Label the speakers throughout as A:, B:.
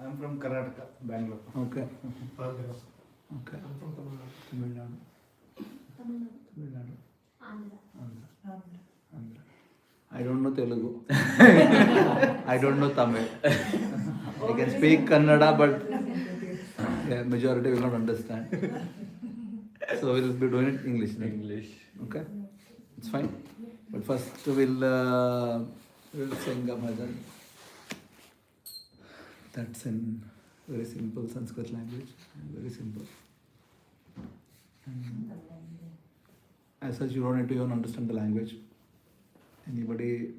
A: I'm from Karnataka, Bangalore.
B: Okay.
C: Okay.
B: I'm from Tamil Nadu. Tamil Nadu. Andhra. I don't know Telugu. I don't know Tamil. I can speak Kannada, but yeah, majority will not understand. So we'll be doing it English. Right?
C: English.
B: Okay, it's fine. But first we'll sing a bhajan. That's in very simple Sanskrit language. Very simple. And as such, you don't need to even understand the language. Anybody,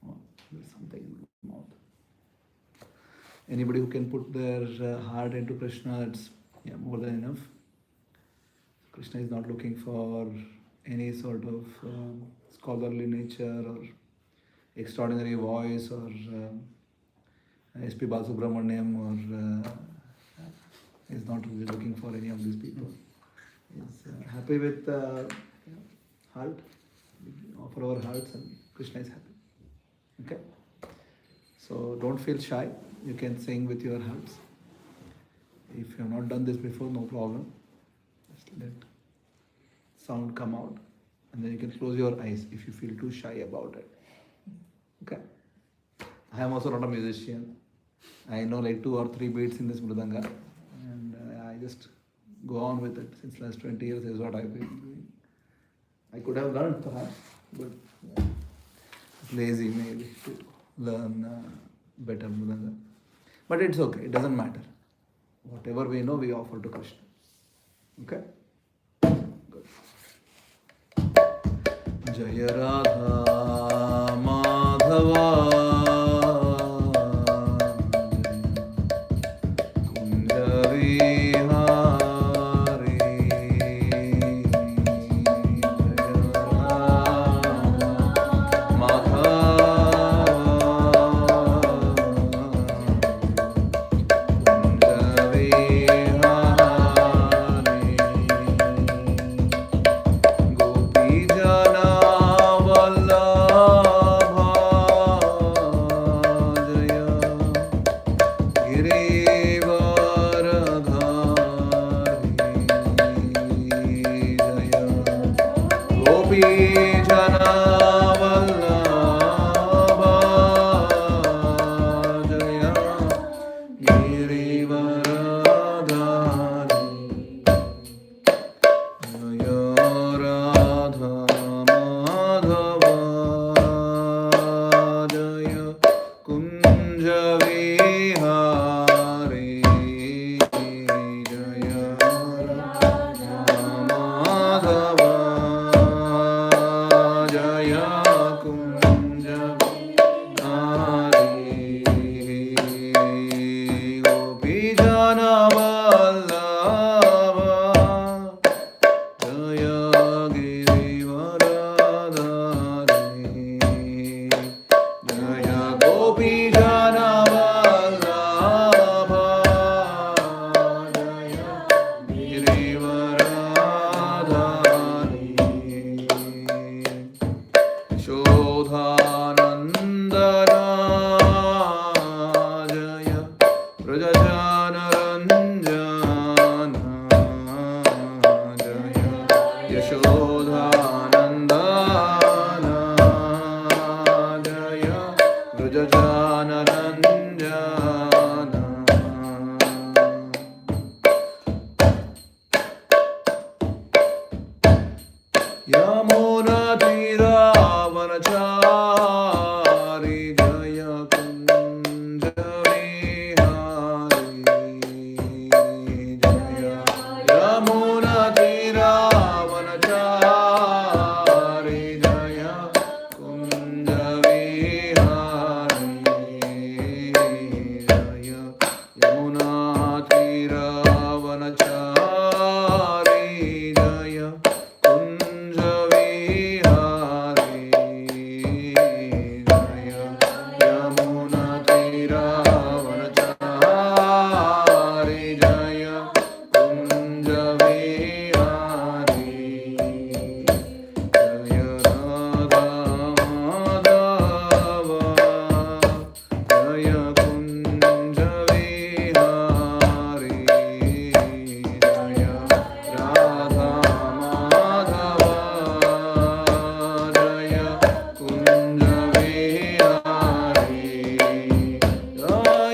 B: oh, there's something in my mouth. Anybody who can put their heart into Krishna, that's more than enough. Krishna is not looking for any sort of scholarly nature or extraordinary voice or SP Balasubramaniam or is not really looking for any of these people. He's happy with heart. We offer our hearts and Krishna is happy. Okay? So don't feel shy. You can sing with your hearts. If you have not done this before, no problem. Just let sound come out. And then you can close your eyes if you feel too shy about it. Okay? I am also not a musician. I know like 2 or 3 beats in this mridanga. And I just go on with it. Since last 20 years is what I've been doing. I could have learned perhaps, but lazy maybe to learn better mridanga. But it's okay, it doesn't matter. Whatever we know, we offer to Krishna. Okay? Good. Jaya Radha Madhava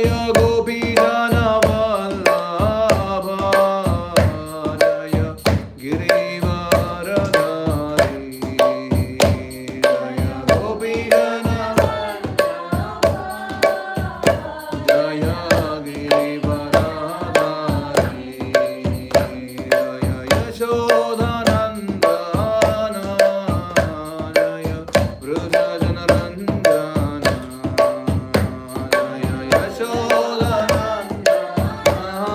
B: Jaya Gopi Jana Vallabha Jaya Girivaradhari Jaya Gopi Jana Jaya Girivaradhari Jaya Yashodanandana Jaya Vrajajanaranjana Jaya Yashodanandana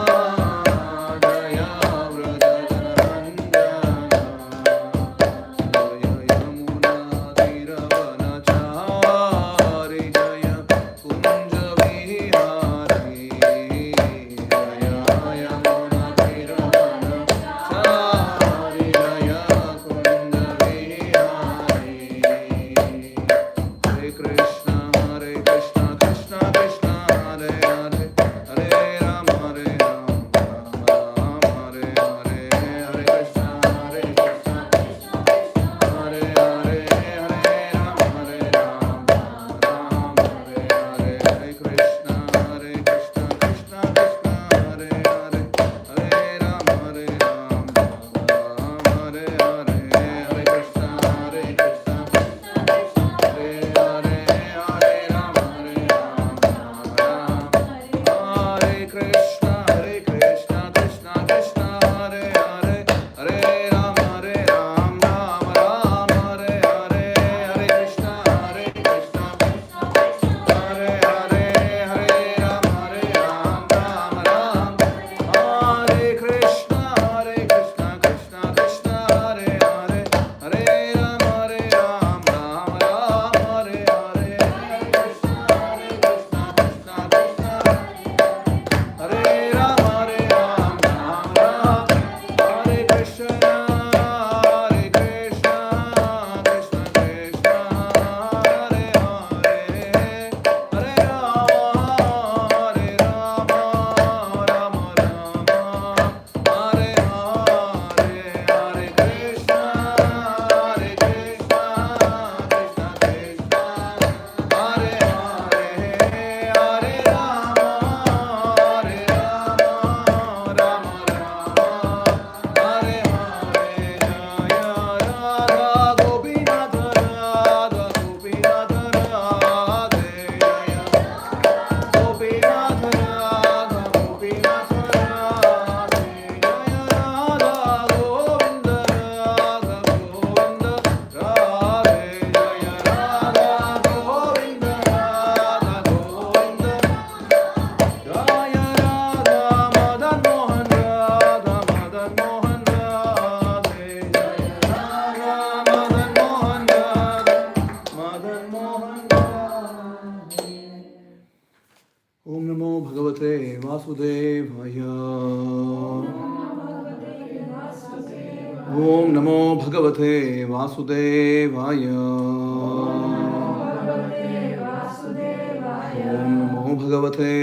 B: Jaya Vrajajanaranjana Jaya Yamuna Tiravanachari Jaya Kunja Vihari Jaya Yamuna Tiravanachari Jaya Kunja Vihari Hare Krishna Krishna Krishna Hare Hare Hare Rama Rama Hare Hare Hare Krishna Krishna Hare Hare Hare Rama Rama Hare Hare Hare Krishna Krishna Hare Hare Hare Rama Hare Hare Hare Krishna Krishna Hare Hare Hare Rama Hare Krishna Krishna Krishna Hare Hare Hare Rama Rama Hare Hare Hare Krishna Krishna Hare Hare Hare Rama Hare Krishna Krishna Krishna Hare Hare Hare Rama Hare Hare Krishna Krishna Hare Rama Hare Krishna Krishna Krishna Hare Hare Hare Rama Rama Hare Hare Hare Krishna Krishna Hare Hare Hare Rama Rama Hare Hare Jaya Radha Gopinath Radha Gopinath Radhe Jaya Gopinath Radha Gopinath Radhe Jaya Radha Govinda Radha Govinda Radhe Jaya Radha Govinda Radha Govinda Jaya Radha Madan Mohan Radha Madan Mohan Radhe Jaya Radha Madan Mohan Radha Madan Mohan Radhe Om Namo Bhagavate Vasudevaya Om Namo Bhagavate Vasudevaya Om Namo Bhagavate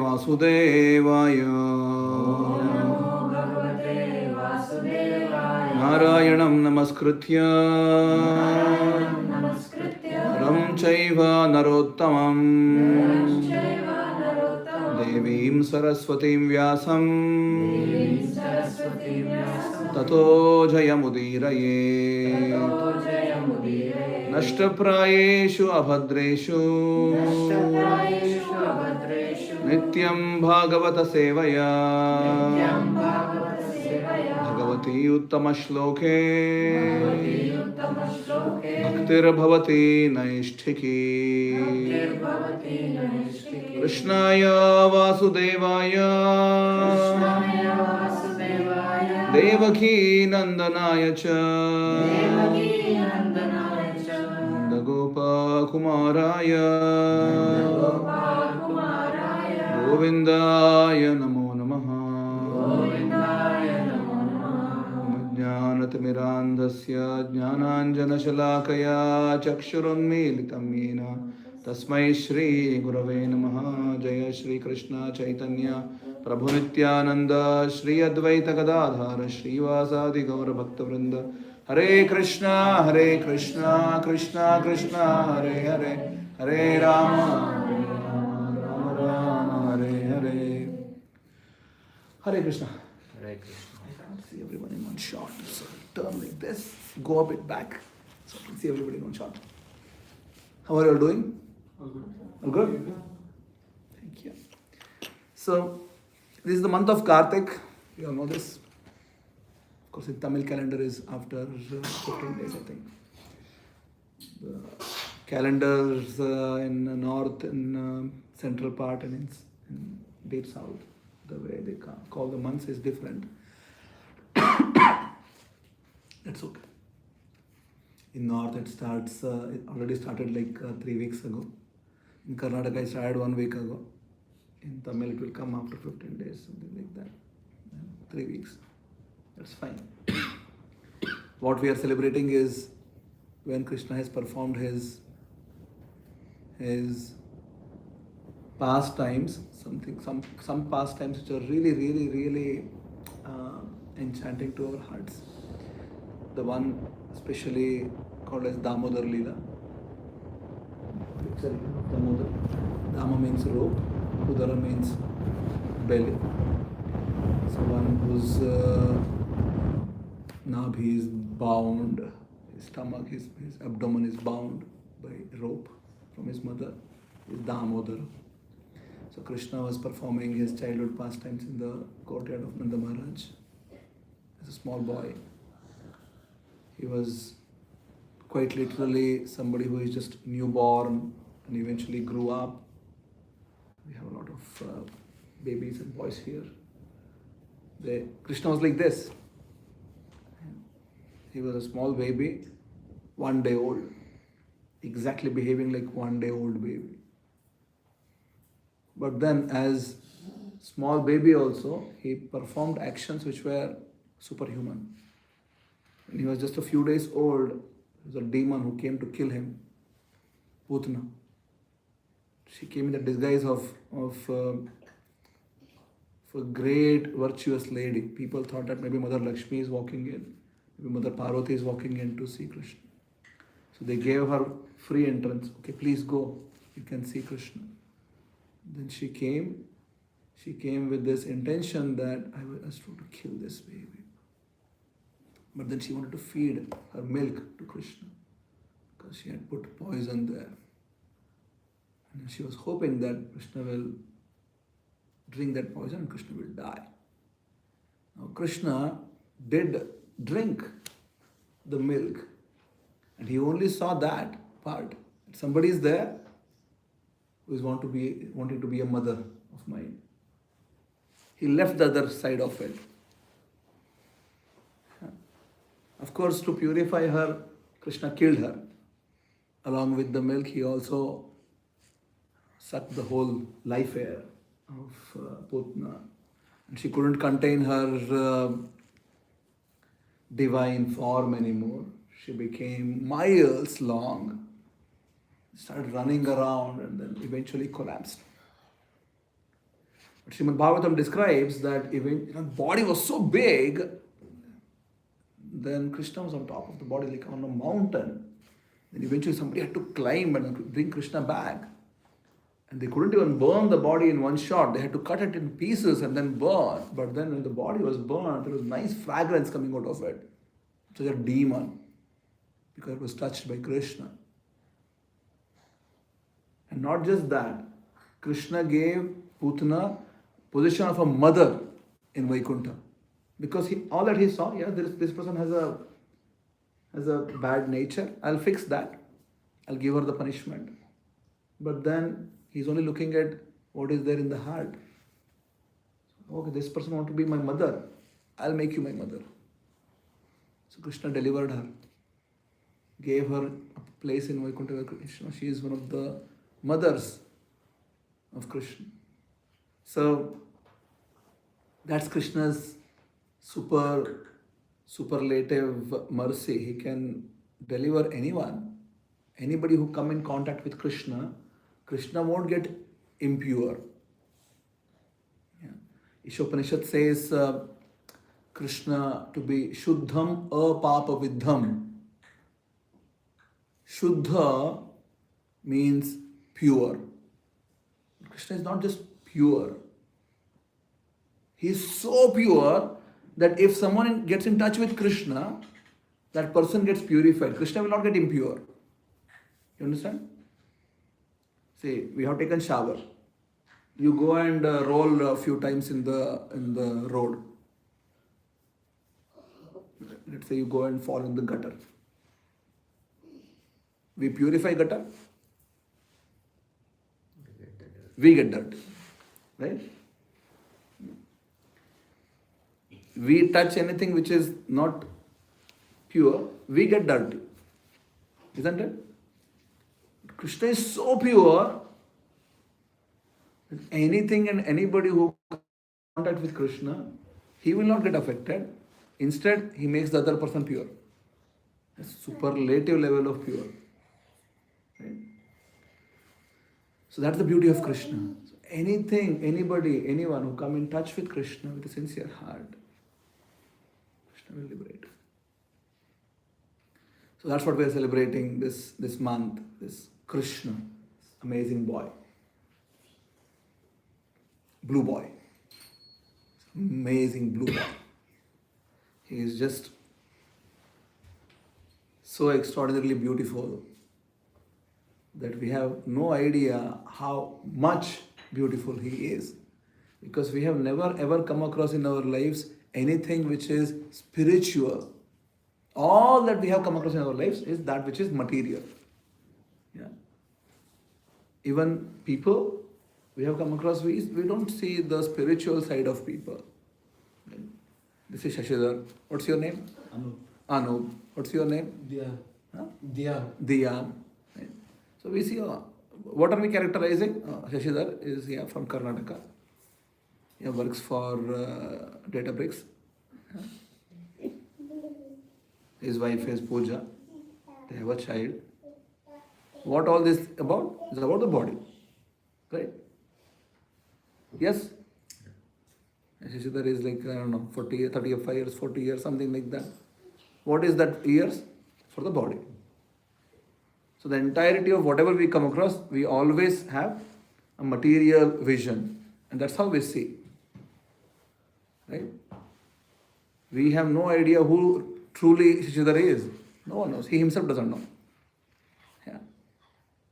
B: Vasudevaya Narayanam Namaskritya Ram Chaiva Narottamam Devim Saraswatim Vyasam Tato Jayamudiraye Nashtaprayeshu Abhadreshu Nityam Bhagavata Sevaya Bhagavati Uttama Shloke Bhaktir Bhavati Naishtiki Krishnaya Vasudevaya Devaki Nandanaya Cha Nandagopa Kumaraya Govindaya Namo Namaha Jnanatimirandhasya Jnananjanashalakaya Chakshurunmilitam Yena Tasmai Shri Gurave Namaha Jaya Shri Krishna Chaitanya Prabhu Nityananda Shri Advaita Gadadhara Shri Vasadi Gaura Bhakta Vrinda Hare Krishna Krishna Krishna Hare Hare Hare Rama Rama Rama Hare Krishna.
A: Hare Krishna.
B: I can't see everyone in one shot. So turn like this, go a bit back, so I can see everybody in one shot. How are you all doing?
C: All good.
B: All good? Thank you. So, this is the month of Kartik. You all know this. Of course, in Tamil calendar is after 15 days, I think. The calendars in the north, in central part, and in deep south, the way they call the months is different. That's okay. In north, it starts. It already started like 3 weeks ago. In Karnataka, it started 1 week ago. In Tamil, it will come after 15 days, something like that. 3 weeks. That's fine. What we are celebrating is when Krishna has performed his pastimes, some pastimes which are really enchanting to our hearts. The one especially called as Damodar Leela. Picture of Damodar. Dama means rope, Udara means belly. So one whose nabhi is bound, his stomach, his abdomen is bound by rope from his mother, is Damodar. So Krishna was performing his childhood pastimes in the courtyard of Nanda Maharaj as a small boy. He was quite literally somebody who is just newborn and eventually grew up. We have a lot of babies and boys here. Krishna was like this. He was a small baby, 1 day old, exactly behaving like 1 day old baby. But then as small baby also, he performed actions which were superhuman. When he was just a few days old, there was a demon who came to kill him, Putna. She came in the disguise of a great virtuous lady. People thought that maybe Mother Lakshmi is walking in, maybe Mother Parvati is walking in to see Krishna. So they gave her free entrance. Okay, please go. You can see Krishna. Then she came with this intention that I was trying to kill this baby. But then she wanted to feed her milk to Krishna because she had put poison there. And she was hoping that Krishna will drink that poison and Krishna will die. Now Krishna did drink the milk and he only saw that part. Somebody is there who is wanting to be a mother of mine. He left the other side of it. Of course, to purify her, Krishna killed her. Along with the milk, he also sucked the whole life air of Putna. And she couldn't contain her divine form anymore. She became miles long, started running around and then eventually collapsed. But Srimad Bhagavatam describes that even the body was so big, then Krishna was on top of the body like on a mountain. Then eventually somebody had to climb and bring Krishna back. And they couldn't even burn the body in one shot. They had to cut it in pieces and then burn. But then when the body was burned, there was nice fragrance coming out of it. It was a demon because it was touched by Krishna. And not just that, Krishna gave Putna position of a mother in Vaikuntha. Because all that he saw, this person has a bad nature. I'll fix that. I'll give her the punishment. But then he's only looking at what is there in the heart. Okay, this person wants to be my mother. I'll make you my mother. So Krishna delivered her. Gave her a place in Vaikuntha where Krishna. She is one of the mothers of Krishna. So that's Krishna's superlative mercy. He can deliver anyone. Anybody who come in contact with Krishna, Krishna won't get impure. Yeah. Ishopanishad says Krishna to be Shuddham Apapa Vidham. Shuddha means pure. Krishna is not just pure. He is so pure that if someone gets in touch with Krishna, that person gets purified. Krishna will not get impure. You understand? See, we have taken shower. You go and roll a few times in the road. Let's say you go and fall in the gutter. We purify gutter. We get dirty, right? We touch anything which is not pure, we get dirty, isn't it? Krishna is so pure. Anything and anybody who comes in contact with Krishna, he will not get affected. Instead, he makes the other person pure. A superlative level of pure. Right? So that's the beauty of Krishna. So anything, anybody, anyone who come in touch with Krishna with a sincere heart, Krishna will liberate. So that's what we are celebrating this month, this Krishna, amazing boy. Blue boy. Amazing blue boy. He is just so extraordinarily beautiful that we have no idea how much beautiful he is. Because we have never ever come across in our lives anything which is spiritual. All that we have come across in our lives is that which is material. Yeah. Even people we have come across, we don't see the spiritual side of people. This is Shashidhar. What's your name? Anup. What's your name?
C: Diyan.
B: Huh?
C: Diyan.
B: Right. So we see, what are we characterizing? Shashidhar is from Karnataka. He works for Databricks. His wife is Pooja. They have a child. What all this about? It's about the body. Right? Yes? Shashidhar is like, 40, 35 years, 40 years, something like that. What is that years? For the body. So the entirety of whatever we come across, we always have a material vision. And that's how we see. Right? We have no idea who truly Shashidhar is. No one knows. He himself doesn't know. Yeah.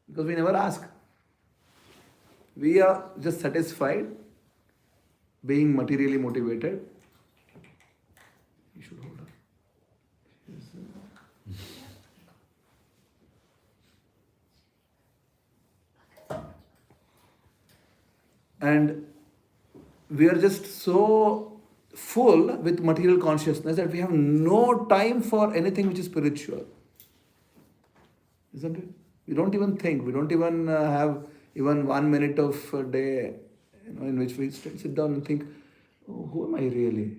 B: Because we never ask. We are just satisfied being materially motivated. You should hold her. And we are just so full with material consciousness that we have no time for anything which is spiritual. Isn't it? We don't even think. We don't even have even 1 minute of a day in which we sit down and think, who am I really?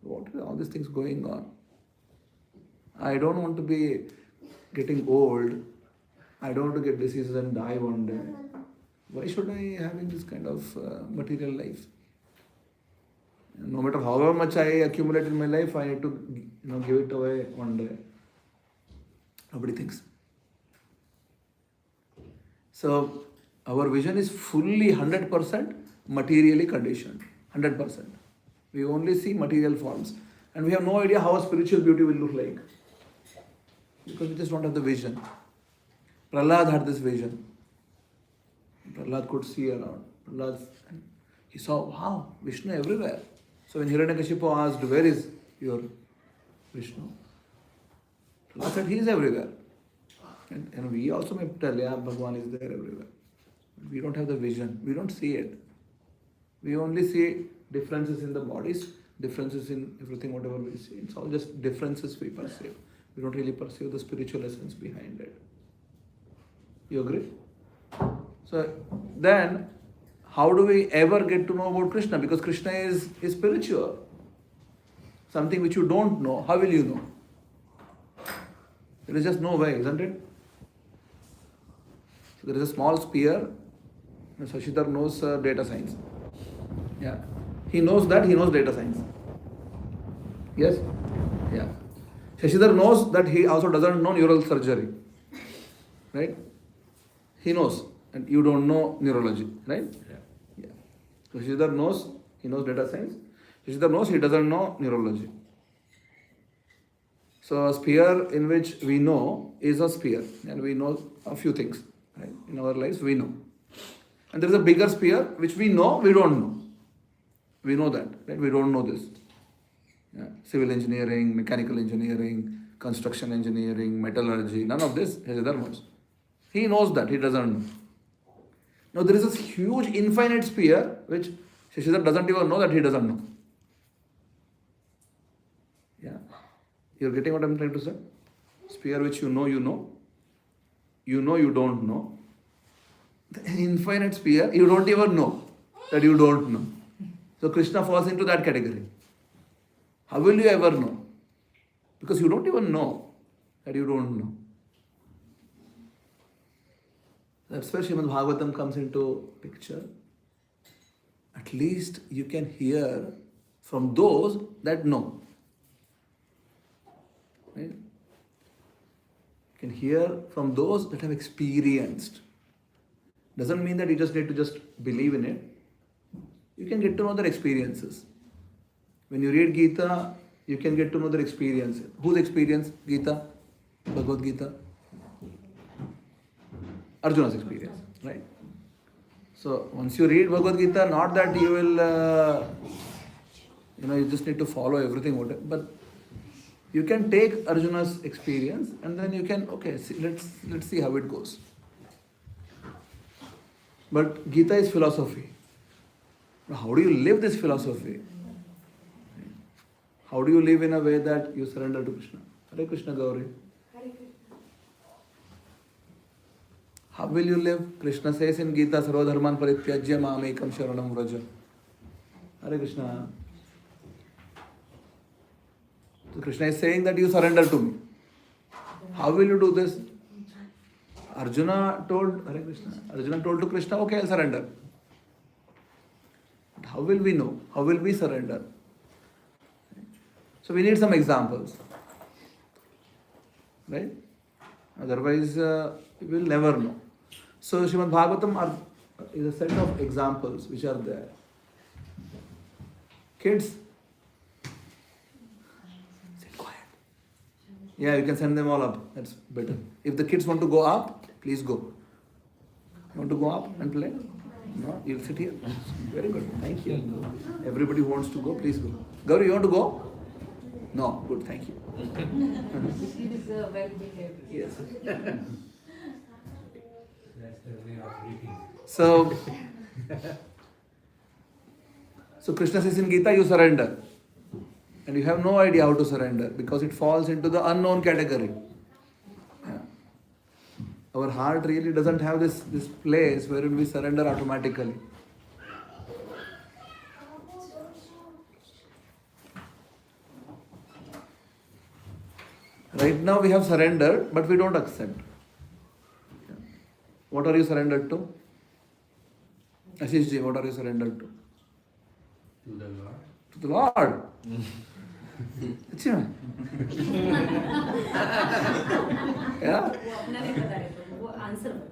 B: What are all these things going on? I don't want to be getting old. I don't want to get diseases and die one day. Why should I having this kind of material life? No matter however much I accumulate in my life, I need to give it away one day. Nobody thinks. So our vision is fully 100% materially conditioned. 100%. We only see material forms. And we have no idea how a spiritual beauty will look like. Because we just don't have the vision. Prahlad had this vision. Prahlad could see around. He saw, wow, Vishnu everywhere. So when Hiranyakashipu asked, where is your Vishnu? Prahlad said, he is everywhere. And we also may tell, yeah, Bhagwan is there everywhere. We don't have the vision. We don't see it. We only see differences in the bodies, differences in everything, whatever we see. It's all just differences we perceive. We don't really perceive the spiritual essence behind it. You agree? So then, how do we ever get to know about Krishna? Because Krishna is spiritual. Something which you don't know, how will you know? There is just no way, isn't it? So there is a small sphere. Shashidhar knows data science. Yeah. He knows that, he knows data science. Yes? Yeah. Shashidhar knows that he also doesn't know neural surgery. Right? He knows. And you don't know neurology. Right? Yeah. So Shashidhar knows, he knows data science. Shashidhar knows, he doesn't know neurology. So a sphere in which we know is a sphere, and we know a few things, right? In our lives, we know. And there is a bigger sphere which we know, we don't know. We know that, right? We don't know this. Yeah. Civil engineering, mechanical engineering, construction engineering, metallurgy, none of this Shashidhar knows. He knows that, he doesn't know. Now there is this huge infinite sphere which Shashidhar doesn't even know that he doesn't know. Yeah. You're getting what I'm trying to say? Sphere which you know, you know. You know, you don't know. The infinite sphere, you don't even know that you don't know. So Krishna falls into that category. How will you ever know? Because you don't even know that you don't know. That's where Srimad Bhagavatam comes into picture. At least you can hear from those that know. Right? You can hear from those that have experienced. Doesn't mean that you just need to just believe in it. You can get to know their experiences. When you read Gita, you can get to know their experience. Whose experience? Gita? Bhagavad Gita? Arjuna's experience, right? So once you read Bhagavad Gita, not that you will, you just need to follow everything, but you can take Arjuna's experience and then you can, let's see how it goes. But Gita is philosophy. How do you live this philosophy? How do you live in a way that you surrender to Krishna? Hare Krishna Gauri. How will you live? Krishna says in Gita, Sarva Dharman Parityajya Mamekam Sharanam Vraja. Hare Krishna. So Krishna is saying that you surrender to me. How will you do this? Arjuna told to Krishna, okay, I'll surrender. But how will we know? How will we surrender? So we need some examples. Right? Otherwise, we will never know. So Srimad Bhagavatam is a set of examples which are there. Kids, sit quiet. Yeah, you can send them all up. That's better. If the kids want to go up, please go. You want to go up and play? No, you'll sit here. Very good. Thank you. Everybody who wants to go, please go. Gauri, you want to go? No. Good. Thank you.
A: She is well behaved.
B: Yes.
C: That's the way of reading.
B: So Krishna says in Gita, you surrender. And you have no idea how to surrender because it falls into the unknown category. Yeah. Our heart really doesn't have this place wherein we surrender automatically. Right now we have surrendered, but we don't accept. Yeah. What are you surrendered to? Ashish ji, what are you surrendered to?
C: To the Lord.
B: To the Lord. अच्छा yeah.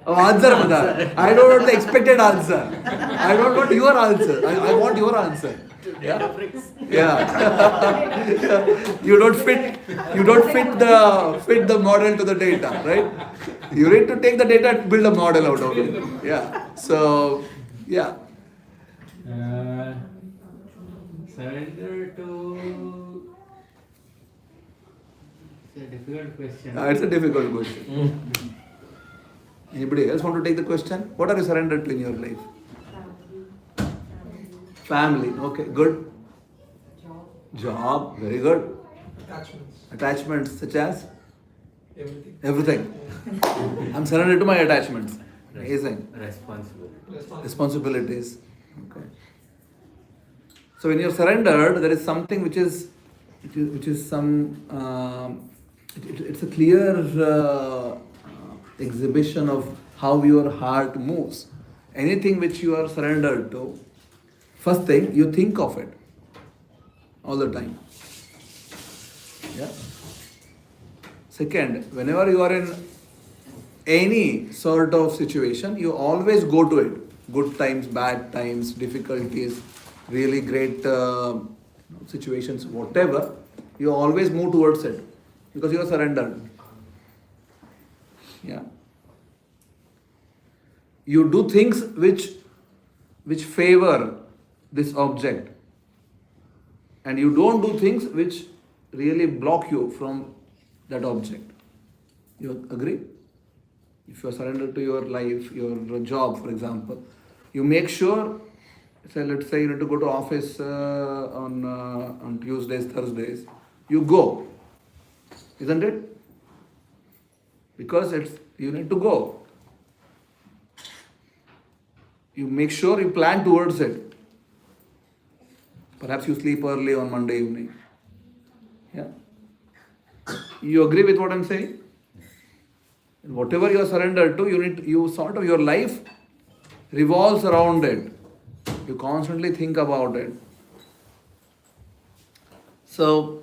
B: Answer bata. I don't want the expected answer. I don't want your answer. I want your answer. Yeah. Yeah. You don't fit the model to the data, right? You need to take the data and build a model out of it. Yeah. So, yeah.
C: Surrender to... It's a difficult question.
B: It's a difficult question. Anybody else want to take the question? What are you surrendered to in your life? Family. Okay, good. Job. Very good. Attachments such as? Everything. I'm surrendered to my attachments. Amazing. Responsibilities. Okay. So when you're surrendered, there is something which is some. It's a clear exhibition of how your heart moves. Anything which you are surrendered to, first thing you think of it all the time. Yeah. Second, whenever you are in any sort of situation, you always go to it. Good times, bad times, difficulties, really great situations, whatever, you always move towards it because you are surrendered. Yeah. You do things which favor this object, and you don't do things which really block you from that object. You agree? If you are surrendered to your life, your job, for example, you make sure. Say, let's say you need to go to office on Tuesdays, Thursdays. You go, isn't it? Because you need to go. You make sure you plan towards it. Perhaps you sleep early on Monday evening. Yeah. You agree with what I'm saying? Whatever you are surrendered to, you sort of, your life revolves around it. You constantly think about it. So,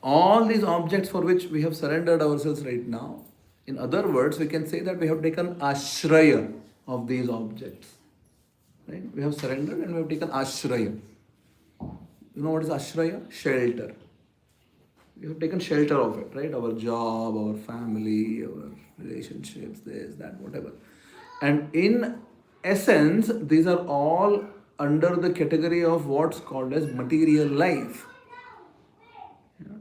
B: all these objects for which we have surrendered ourselves right now, in other words, we can say that we have taken ashraya of these objects. Right? We have surrendered and we have taken ashraya. You know what is ashraya? Shelter. We have taken shelter of it, right? Our job, our family, our relationships, this, that, whatever. And in essence, these are all under the category of what's called as material life. Yeah.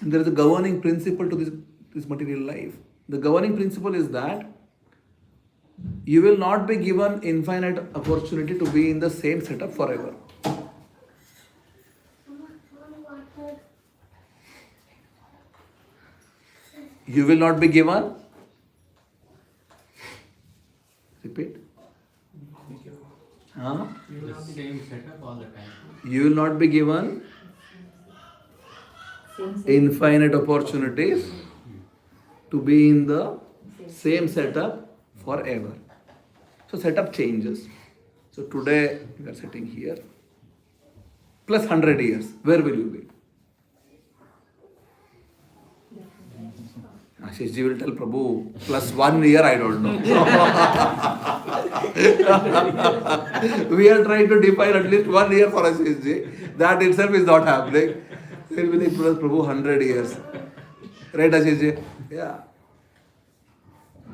B: And there is a governing principle to this material life. The governing principle is that you will not be given infinite opportunity to be in the same setup forever. You will not be given. Repeat. Huh?
C: The same setup all the time.
B: You will not be given infinite opportunities to be in the same setup forever. So setup changes. So today we are sitting here. Plus 100 years, where will you be? Ashish ji will tell Prabhu, plus 1 year, I don't know. We are trying to define at least 1 year for Ashish ji. That itself is not happening. He will be like, plus Prabhu, 100 years. Right, Ashish ji? Yeah.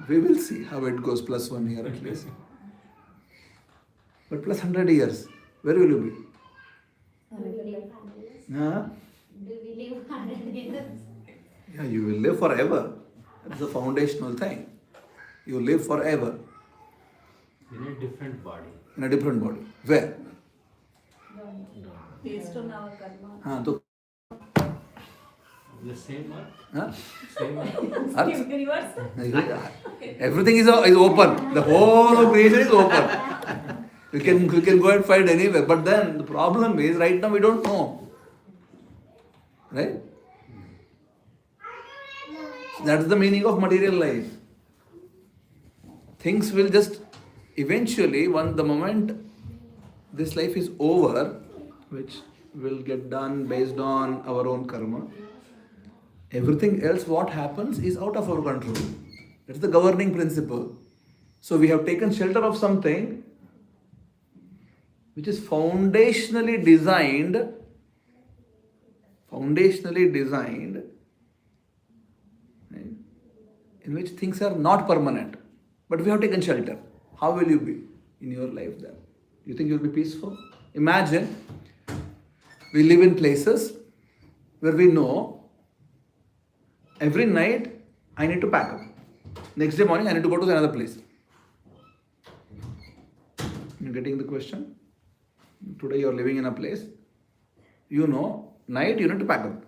B: We will see how it goes, plus 1 year at least. But plus 100 years, where will you be? Huh?
D: Do we live 100 years?
B: Yeah, you will live forever. That's the foundational thing. You live forever
C: In a different body.
B: in a different body. Where?
A: Based on our karma.
B: Haan, to,
C: The same earth?
B: huh?
C: Same earth?
B: Earth?
A: Universe.
B: Everything is open. The whole of creation is open. We can go and find anywhere. But then the problem is right now we don't know. Right? That's the meaning of material life. Things will just eventually, the moment this life is over, which will get done based on our own karma, everything else what happens is out of our control. That's the governing principle. So we have taken shelter of something which is foundationally designed, right, in which things are not permanent. But we have taken shelter. How will you be in your life then? You think you'll be peaceful? Imagine we live in places where we know every night I need to pack up. Next day morning I need to go to another place. You getting the question? Today you are living in a place. You know, night you need to pack up.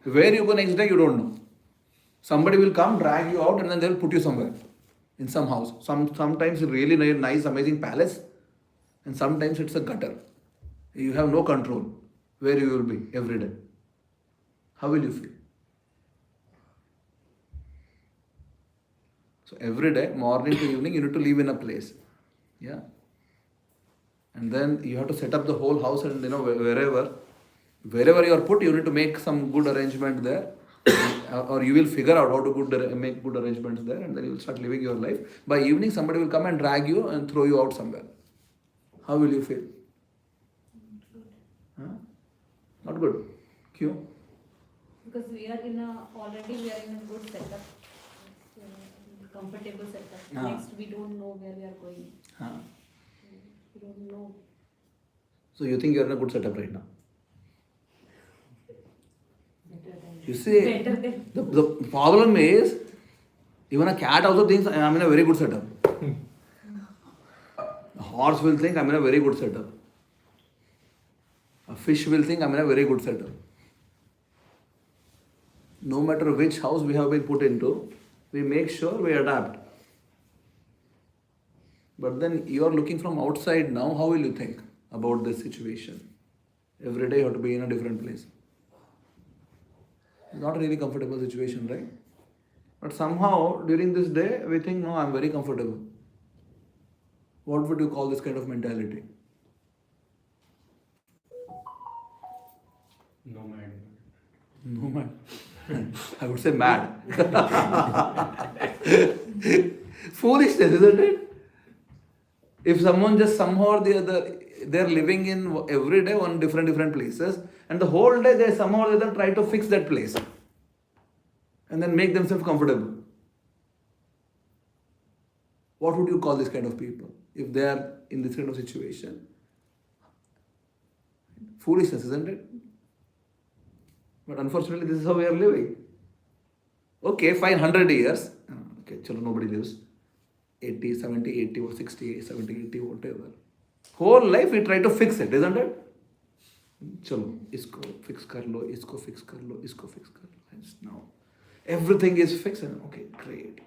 B: Where you go next day you don't know. Somebody will come, drag you out, and then they'll put you somewhere. In some house. Sometimes really nice, amazing palace. And sometimes it's a gutter. You have no control where you will be every day. How will you feel? So every day, morning to evening, you need to live in a place. Yeah. And then you have to set up the whole house, and wherever you are put, you need to make some good arrangement there. Or you will figure out how to make good arrangements there, and then you will start living your life. By evening, somebody will come and drag you and throw you out somewhere. how will you feel? Huh? Not good. Kyun?
A: Because we are already we are in a good setup, comfortable setup.
B: Ah.
A: Next, we don't know where we are going.
B: Huh?
A: We don't know.
B: So you think you're in a good setup right now? You see,
A: Better than.
B: the problem is, even a cat also thinks I'm in a very good setup. A horse will think I'm in a very good setup. A fish will think I'm in a very good setup. No matter which house we have been put into, we make sure we adapt. But then you are looking from outside now, how will you think about this situation? Every day you have to be in a different place. It's not a really comfortable situation, right? But somehow during this day, we think, no, I'm very comfortable. What would you call this kind of mentality?
C: Nomad.
B: No man. I would say mad. Foolishness, isn't it? If someone just somehow or the other, they're living in every day on different places, and the whole day they somehow or the other try to fix that place and then make themselves comfortable. What would you call this kind of people if they are in this kind of situation? Foolishness, isn't it? But unfortunately, this is how we are living. Okay, fine, 100 years. Okay, chalo, nobody lives. 80, 70, 80, or 60, 70, 80, whatever. Whole life we try to fix it, isn't it? Chalo, isko fix kar lo, isko fix kar lo, isko fix kar lo. And now everything is fixed and okay, great.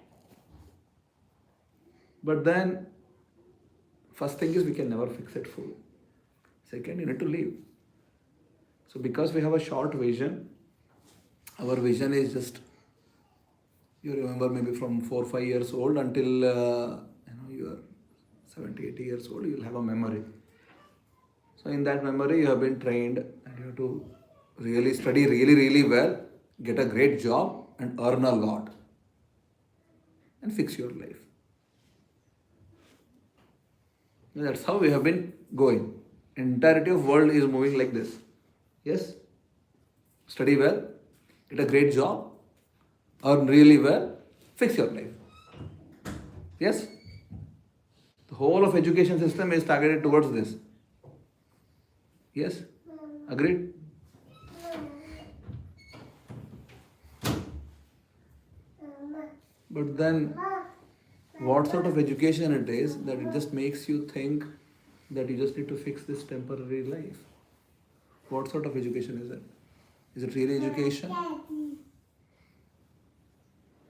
B: But then, first thing is we can never fix it full. Second, you need to leave. So because we have a short vision, our vision is just, you remember maybe from 4 or 5 years old until you are 70, 80 years old, you will have a memory. So in that memory, you have been trained and you have to really study really well, get a great job and earn a lot and fix your life. That's how we have been going. Entirety of world is moving like this. Yes? Study well, get a great job, earn really well, fix your life. Yes? The whole of education system is targeted towards this. Yes? Agreed? But then, what sort of education it is that it just makes you think that you just need to fix this temporary life? What sort of education is it? Is it really education?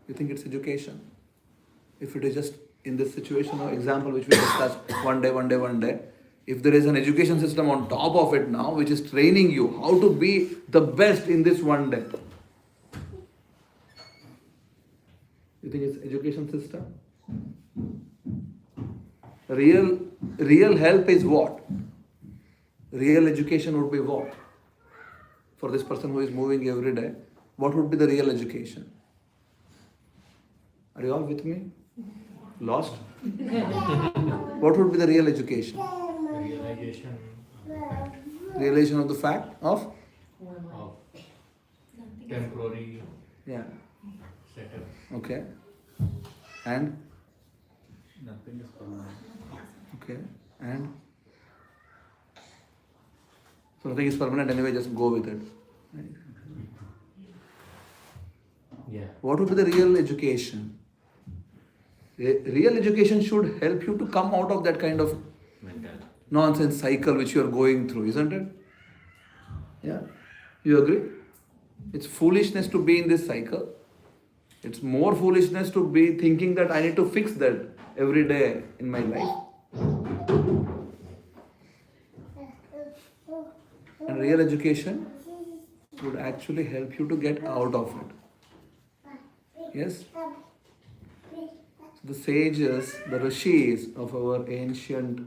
B: You think it's education? If it is just in this situation or example which we discussed, one day, if there is an education system on top of it now which is training you how to be the best in this one day, you think it's education system? Real help is what? Real education would be what? For this person who is moving every day, what would be the real education? Are you all with me? Lost? What would be the real education?
C: Realization
B: Realization of the fact of?
C: of temporary
B: Yeah.
C: setup.
B: Okay. And?
C: Nothing is permanent.
B: Okay. And? So nothing is permanent anyway, just go with it. Right?
C: Yeah.
B: What would be the real education? Real education should help you to come out of that kind of
C: Mental.
B: nonsense cycle which you are going through, isn't it? Yeah? You agree? It's foolishness to be in this cycle. It's more foolishness to be thinking that I need to fix that every day in my life. And real education would actually help you to get out of it. Yes? The sages, the rishis of our ancient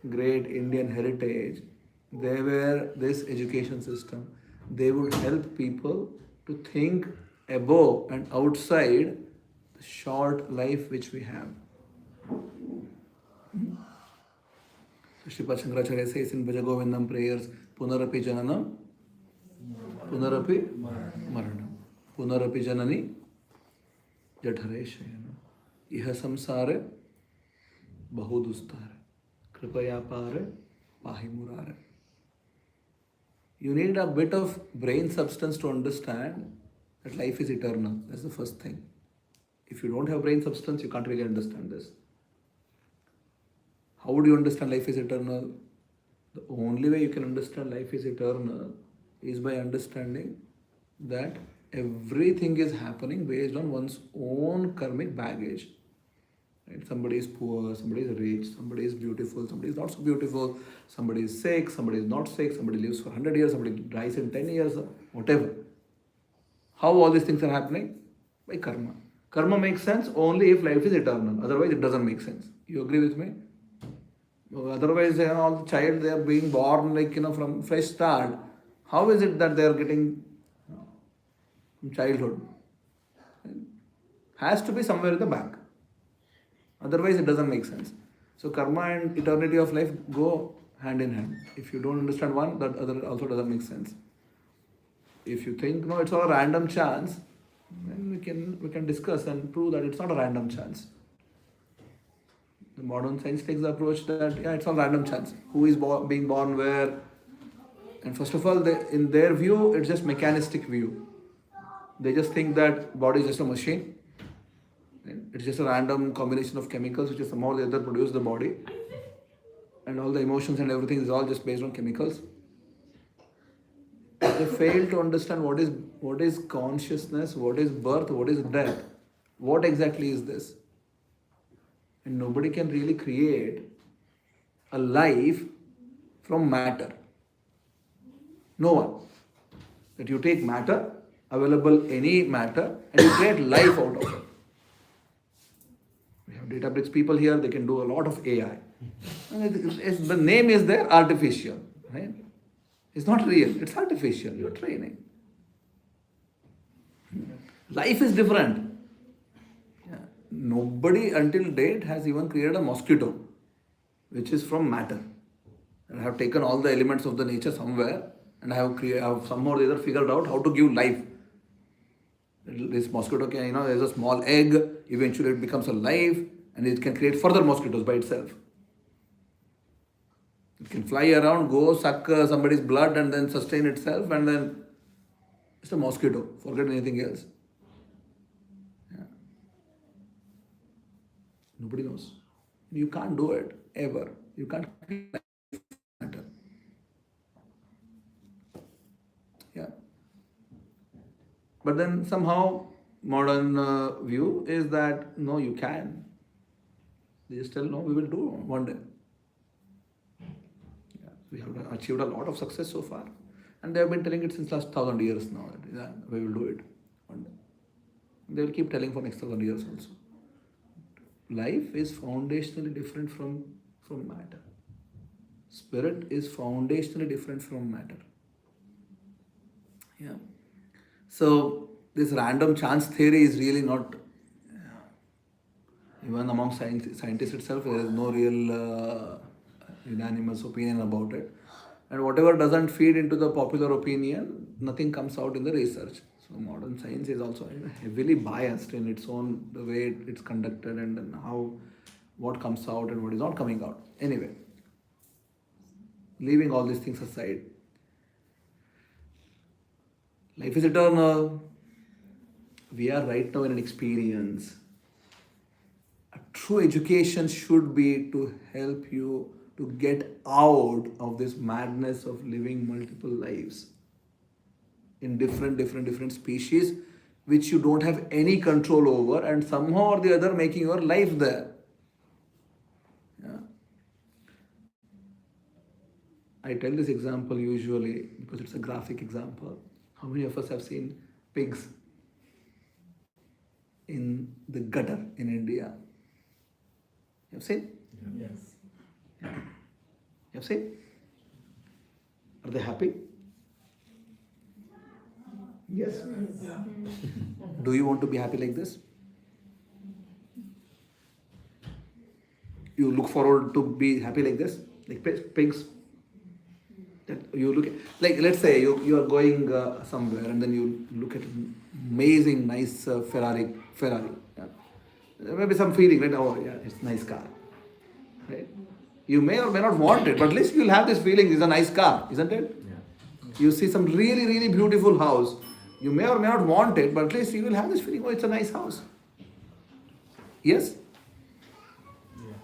B: great Indian heritage, they were this education system. They would help people to think above and outside the short life which we have. Sripad Shankaracharya says in Bhaja Govindam prayers, Punarapi Jananam, Punarapi Maranam, Punarapi Janani, Jathare Shayana, Iha Samsare, Bahudustare, Kripaya Pare, Pahi Murare. You need a bit of brain substance to understand that life is eternal. That's the first thing. If you don't have brain substance, you can't really understand this. How would you understand life is eternal? The only way you can understand life is eternal is by understanding that everything is happening based on one's own karmic baggage. Right? Somebody is poor, somebody is rich, somebody is beautiful, somebody is not so beautiful, somebody is sick, somebody is not sick, somebody lives for 100 years, somebody dies in 10 years, whatever. How all these things are happening? By karma. Karma makes sense only if life is eternal. Otherwise, it doesn't make sense. You agree with me? Otherwise, all the child, they are being born from fresh start. How is it that they are getting from childhood? Has to be somewhere in the back. Otherwise, it doesn't make sense. So, karma and eternity of life go hand in hand. If you don't understand one, that other also doesn't make sense. If you think, no, it's all a random chance, then we can discuss and prove that it's not a random chance. The modern science takes the approach that, yeah, it's all random chance. Who is being born where? And first of all, in their view, it's just mechanistic view. They just think that body is just a machine. It's just a random combination of chemicals which is somehow or the other produce the body. And all the emotions and everything is all just based on chemicals. They fail to understand what is consciousness, what is birth, what is death. What exactly is this? And nobody can really create a life from matter. No one. That you take matter, available any matter, and you create life out of it. We have Databricks people here, they can do a lot of AI. The name is there, artificial. Right? It's not real, it's artificial, you're training. Life is different. Nobody until date has even created a mosquito, which is from matter. And I have taken all the elements of the nature somewhere and I have somehow or the other figured out how to give life. This mosquito can, there's a small egg, eventually it becomes alive and it can create further mosquitoes by itself. It can fly around, go suck somebody's blood and then sustain itself and then it's a mosquito, forget anything else. Yeah. Nobody knows. You can't do it, ever. You can't matter. Yeah. But then somehow modern view is that no, you can. They just tell no, we will do one day. Yeah. We have achieved a lot of success so far. And they have been telling it since last 1,000 years now. Yeah, we will do it one day. They will keep telling for next 1,000 years also. Life is foundationally different from matter. Spirit is foundationally different from matter. Yeah. So this random chance theory is really not, even among scientists itself, there is no real unanimous opinion about it. And whatever doesn't feed into the popular opinion, nothing comes out in the research. So modern science is also heavily biased in its own, the way it's conducted and then what comes out and what is not coming out. Anyway, leaving all these things aside, life is eternal. We are right now in an experience. A true education should be to help you to get out of this madness of living multiple lives in different species which you don't have any control over and somehow or the other making your life there. Yeah. I tell this example usually because it's a graphic example. How many of us have seen pigs in the gutter in India? You have seen?
C: Yes.
B: You have seen? Are they happy? Yes. Do you want to be happy like this? You look forward to be happy like this? Like pigs. That you look at, like let's say you are going somewhere and then you look at an amazing nice Ferrari. Yeah. There may be some feeling, right? Oh yeah, it's a nice car, right? You may or may not want it, but at least you'll have this feeling. It's a nice car, isn't it?
C: Yeah.
B: You see some really really beautiful house. You may or may not want it, but at least you will have this feeling. Oh, it's a nice house. Yes.
C: Yeah.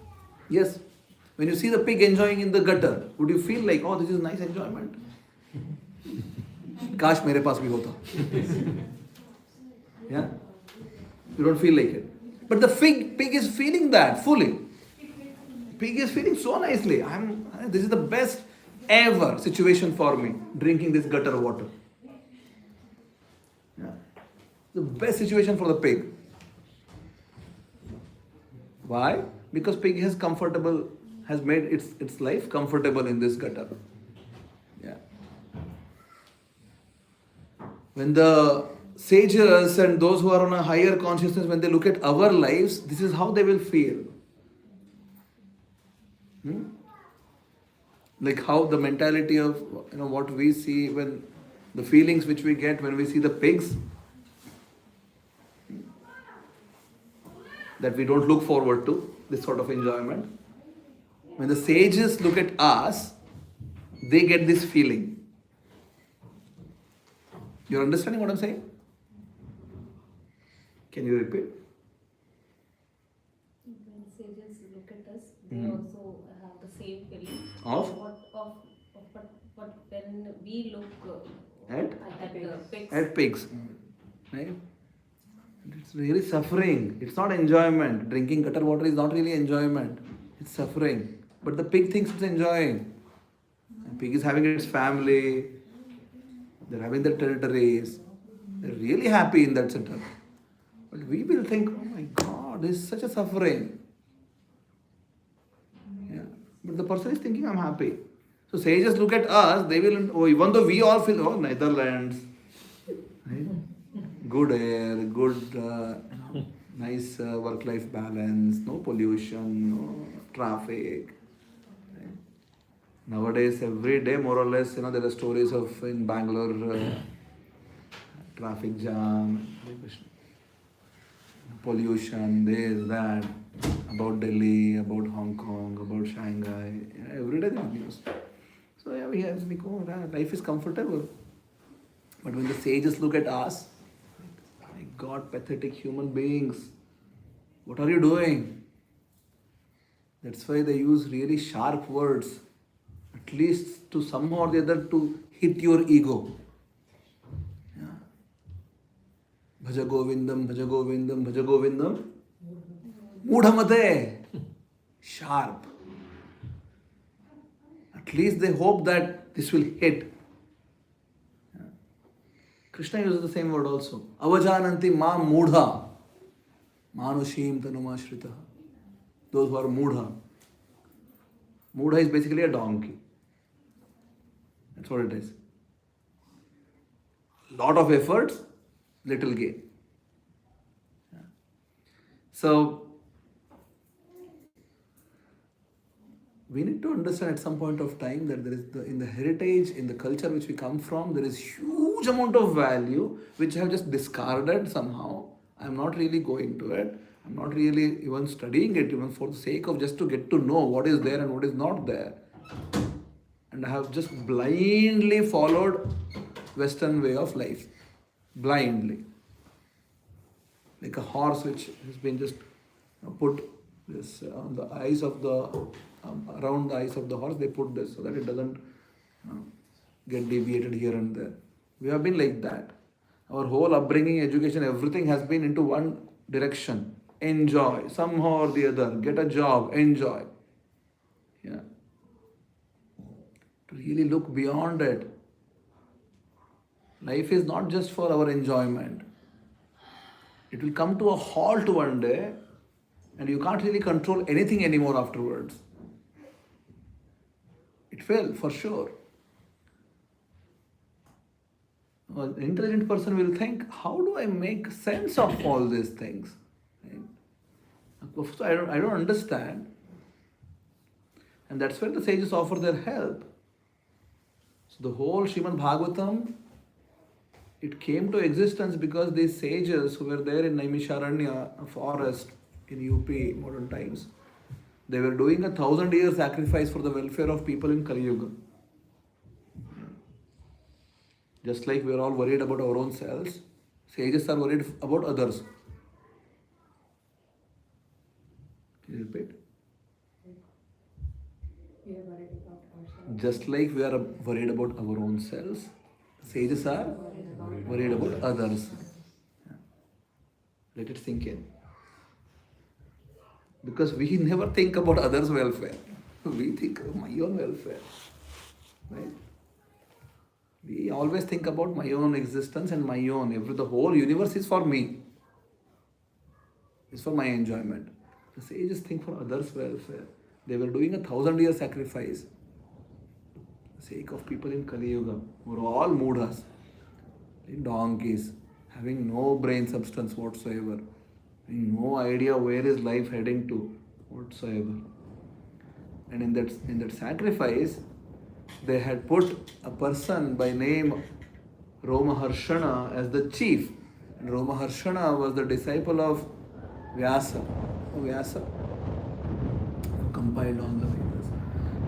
B: Yes. When you see the pig enjoying in the gutter, would you feel like, oh, this is nice enjoyment? Kash mere paas bhi hota. Yeah? You don't feel like it. But the pig is feeling that fully. Pig is feeling so nicely. This is the best ever situation for me, drinking this gutter water. Yeah. The best situation for the pig. Why? Because pig has made its life comfortable in this gutter. Yeah. When the sages and those who are on a higher consciousness, when they look at our lives, this is how they will feel. Like how the mentality of what we see, when the feelings which we get when we see the pigs, that we don't look forward to this sort of enjoyment. When the sages look at us, they get this feeling. You're understanding what I'm saying? Can you repeat?
A: When sages look at us, they
B: Mhm.
A: also have the same feeling.
B: Of?
A: But when we look
B: At?
A: pigs,
B: At pigs. Right? It's really suffering. It's not enjoyment. Drinking gutter water is not really enjoyment. It's suffering. But the pig thinks it's enjoying. The pig is having its family. They're having their territories. They're really happy in that center. But we will think, oh my God, this is such a suffering. Yeah. But the person is thinking, I'm happy. So sages look at us, they will, oh, even though we all feel, oh, Netherlands, right? Good air, good, nice work-life balance, no pollution, no traffic. Right? Nowadays, every day, more or less, there are stories of in Bangalore, traffic jam, pollution, this, that, about Delhi, about Hong Kong, about Shanghai. Every day there is news. So yeah, we have to think, oh, life is comfortable. But when the sages look at us, my God, pathetic human beings, what are you doing? That's why they use really sharp words, at least to somehow or the other to hit your ego. Yeah. Bhaja Govindam, Bhaja Govindam, Bhaja Govindam. Mudhamate. Sharp. At least they hope that this will hit. Yeah. Krishna uses the same word also. Avajananti ma mudha. Manushim tanuma shrita. Those who are mudha. Mudha is basically a donkey. That's what it is. Lot of efforts, little gain. Yeah. So, we need to understand at some point of time that there is in the heritage, in the culture which we come from, there is huge amount of value which I have just discarded somehow. I am not really going to it. I'm not really even studying it, even for the sake of just to get to know what is there and what is not there. And I have just blindly followed Western way of life. Blindly. Like a horse which has been just put this on the eyes of the around the eyes of the horse, they put this so that it doesn't get deviated here and there. We have been like that. Our whole upbringing, education, everything has been into one direction. Enjoy, somehow or the other. Get a job, enjoy. Yeah. To really look beyond it. Life is not just for our enjoyment. It will come to a halt one day and you can't really control anything anymore afterwards. It will, for sure. An intelligent person will think, how do I make sense of all these things? Right? I don't understand. And that's where the sages offer their help. So the whole Srimad Bhagavatam, it came to existence because these sages who were there in Naimisharanya, a forest in UP, modern times, they were doing 1,000-year sacrifice for the welfare of people in Kali Yuga. Just like we are all worried about our own selves, sages are worried about others. Can you repeat?
A: We are worried about ourselves.
B: Just like we are worried about our own selves, sages are worried about others. Yeah. Let it sink in. Because we never think about others' welfare. We think of my own welfare. Right? We always think about my own existence and my own. The whole universe is for me. It's for my enjoyment. The sages think for others' welfare. They were doing 1,000-year sacrifice for the sake of people in Kali Yuga who were all mudhas, in donkeys, having no brain substance whatsoever, having no idea where is life heading to whatsoever. And in that sacrifice, they had put a person by name Romaharshana as the chief. And Romaharshana was the disciple of Vyasa. Vyasa compiled all the Vedas.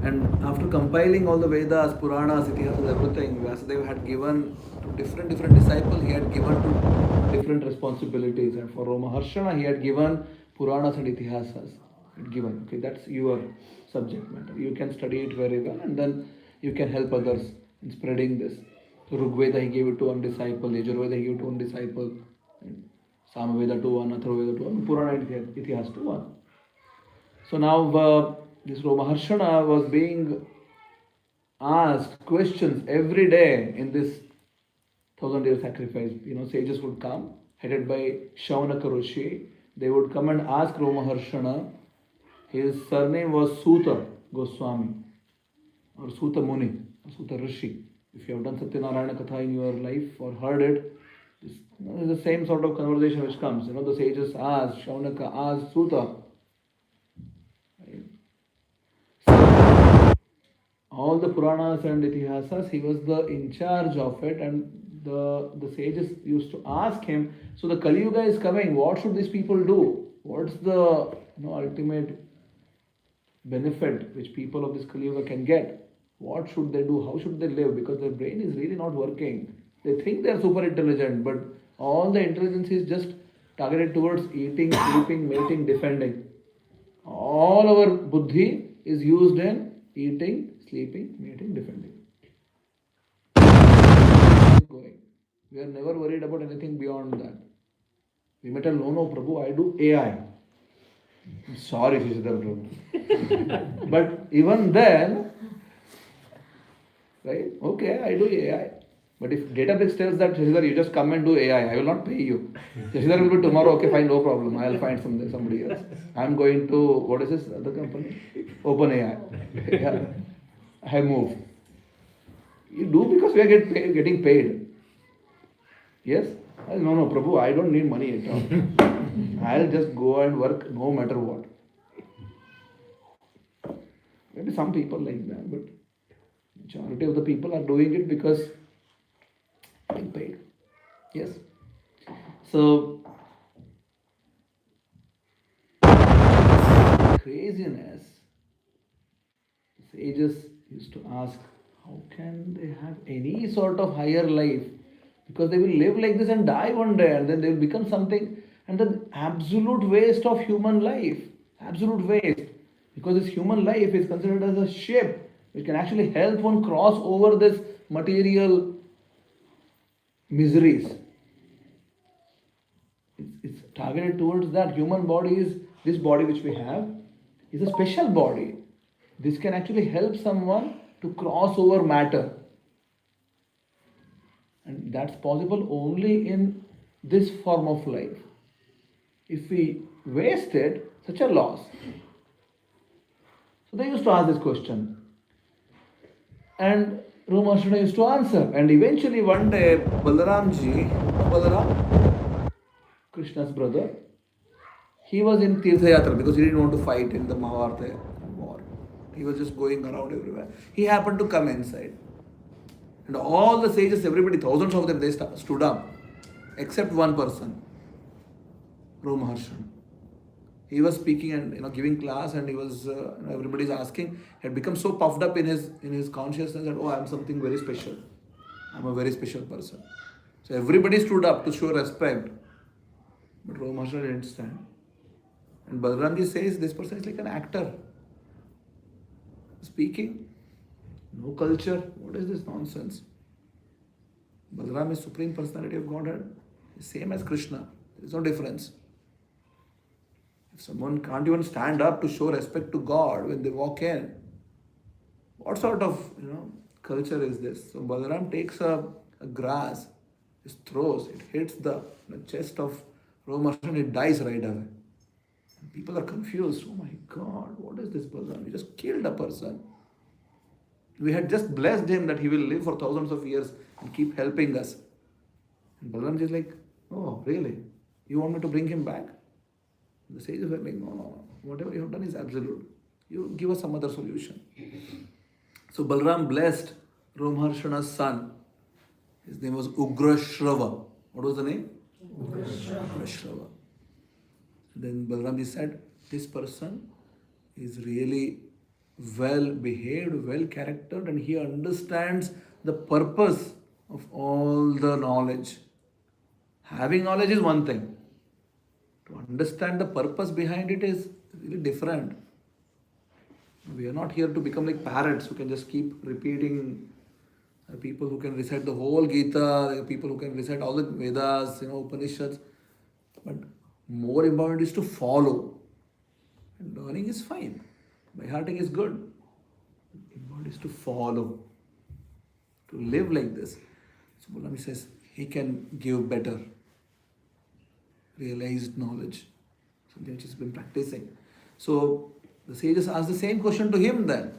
B: And after compiling all the Vedas, Puranas, Itihasas, everything, Vyasadeva had given to different disciples, he had given to different responsibilities. And for Romaharshana, he had given Puranas and Itihasas. Given. Okay, that's your subject matter. You can study it very well and then you can help others in spreading this. So Rigveda he gave it to one disciple, Yajurveda he gave it to one disciple, Samaveda to one, Atharvaveda to one, Purana and Itihas to one. So now this Romaharshana was being asked questions every day in this 1,000-year sacrifice. Sages would come, headed by Shaunaka Rishi. They would come and ask Romaharshana. His surname was Suta Goswami or Suta Muni or Suta Rishi. If you have done Satyanarayana Katha in your life or heard it, it's the same sort of conversation which comes. The sages asked, Shaunaka asked Suta. Right? So, all the Puranas and Itihasas, he was the in charge of it, and the sages used to ask him, so the Kali Yuga is coming, what should these people do? What's the ultimate benefit which people of this Kali Yuga can get? What should they do? How should they live? Because their brain is really not working. They think they are super intelligent, but all the intelligence is just targeted towards eating, sleeping, mating, defending. All our buddhi is used in eating, sleeping, mating, defending. Going. We are never worried about anything beyond that. We may tell, no, Prabhu, I do AI. I'm sorry, Shishidhar Prabhu. But even then, right? Okay, I do AI. But if Databricks tells that, Shishidhar, you just come and do AI, I will not pay you. Shishidhar will be tomorrow, okay, fine, no problem. I'll find somebody else. I'm going to, what is this other company? OpenAI. Yeah. I move. You do because we are getting paid. Yes? No, Prabhu, I don't need money at all. I'll just go and work no matter what. Maybe some people like that, but majority of the people are doing it because being paid. Yes? So, craziness, sages used to ask, how can they have any sort of higher life? Because they will live like this and die one day, and then they will become something, and the absolute waste of human life. Absolute waste. Because this human life is considered as a ship which can actually help one cross over this material miseries. It's targeted towards that. Human body is, this body which we have, is a special body. This can actually help someone to cross over matter. And that's possible only in this form of life. If we waste it, such a loss. So they used to ask this question. And Romaharshana used to answer. And eventually one day, Balaramji, Balaram, Krishna's brother, he was in Tirtha Yatra because he didn't want to fight in the Mahabharata war. He was just going around everywhere. He happened to come inside. And all the sages, everybody, thousands of them, they stood up. Except one person, Romaharshan. He was speaking and giving class, and he was everybody's asking. He had become so puffed up in his consciousness that, oh, I'm something very special. I'm a very special person. So everybody stood up to show respect. But Romaharshan didn't stand. And Balaramji says this person is like an actor. Speaking, no culture. What is this nonsense? Balaram is Supreme Personality of Godhead. Same as Krishna. There is no difference. If someone can't even stand up to show respect to God when they walk in, what sort of culture is this? So Balaram takes a grass, just throws, it hits the chest of Romaharshan, it dies right away. And people are confused. Oh my God, what is this Balaram? He just killed a person. We had just blessed him that he will live for thousands of years and keep helping us. And Balaram is like, oh, really? You want me to bring him back? The sages were like, no. Whatever you have done is absolute. You give us some other solution. So Balaram blessed Romaharshana's son. His name was Ugrashrava. What was the name? Ugrashrava. Then Balaramji said, this person is really well behaved, well charactered, and he understands the purpose of all the knowledge. Having knowledge is one thing. To understand the purpose behind it is really different. We are not here to become like parrots who can just keep repeating. People who can recite the whole Gita, people who can recite all the Vedas, Upanishads. But more important is to follow. And learning is fine. By hearting is good. Important is to follow. To live like this. So Balaram says he can give better realized knowledge. Something which he's been practicing. So the sages asked the same question to him then.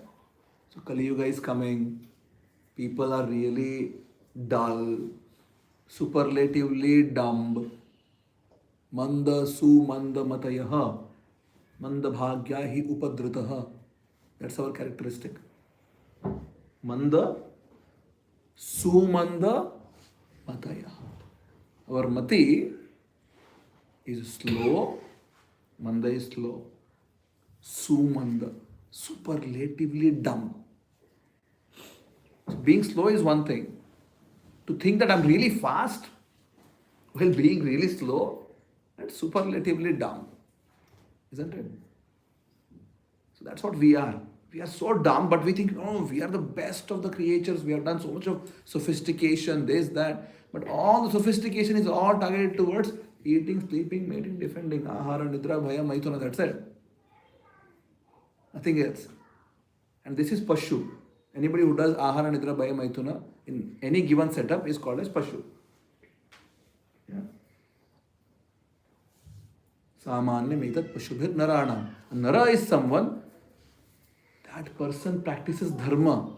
B: So Kali Yuga is coming. People are really dull, superlatively dumb. Manda su manda matayaha. Manda bhagyahi upadritaha. That's our characteristic. Manda su manda matayaha. Our mati is slow. Manda is slow. Sumanda, superlatively dumb. So being slow is one thing. To think that I'm really fast while being really slow, that's superlatively dumb. Isn't it? So that's what we are. We are so dumb, but we think, oh, we are the best of the creatures. We have done so much of sophistication, this, that. But all the sophistication is all targeted towards eating, sleeping, mating, defending, ahara, nidra, bhaya, maithuna, that's it. Nothing else. And this is Pashu. Anybody who does ahara, nidra, bhaya, maithuna in any given setup is called as Pashu. Yeah. Samanya metat Pashubhir Narana. Nara is someone, that person practices dharma.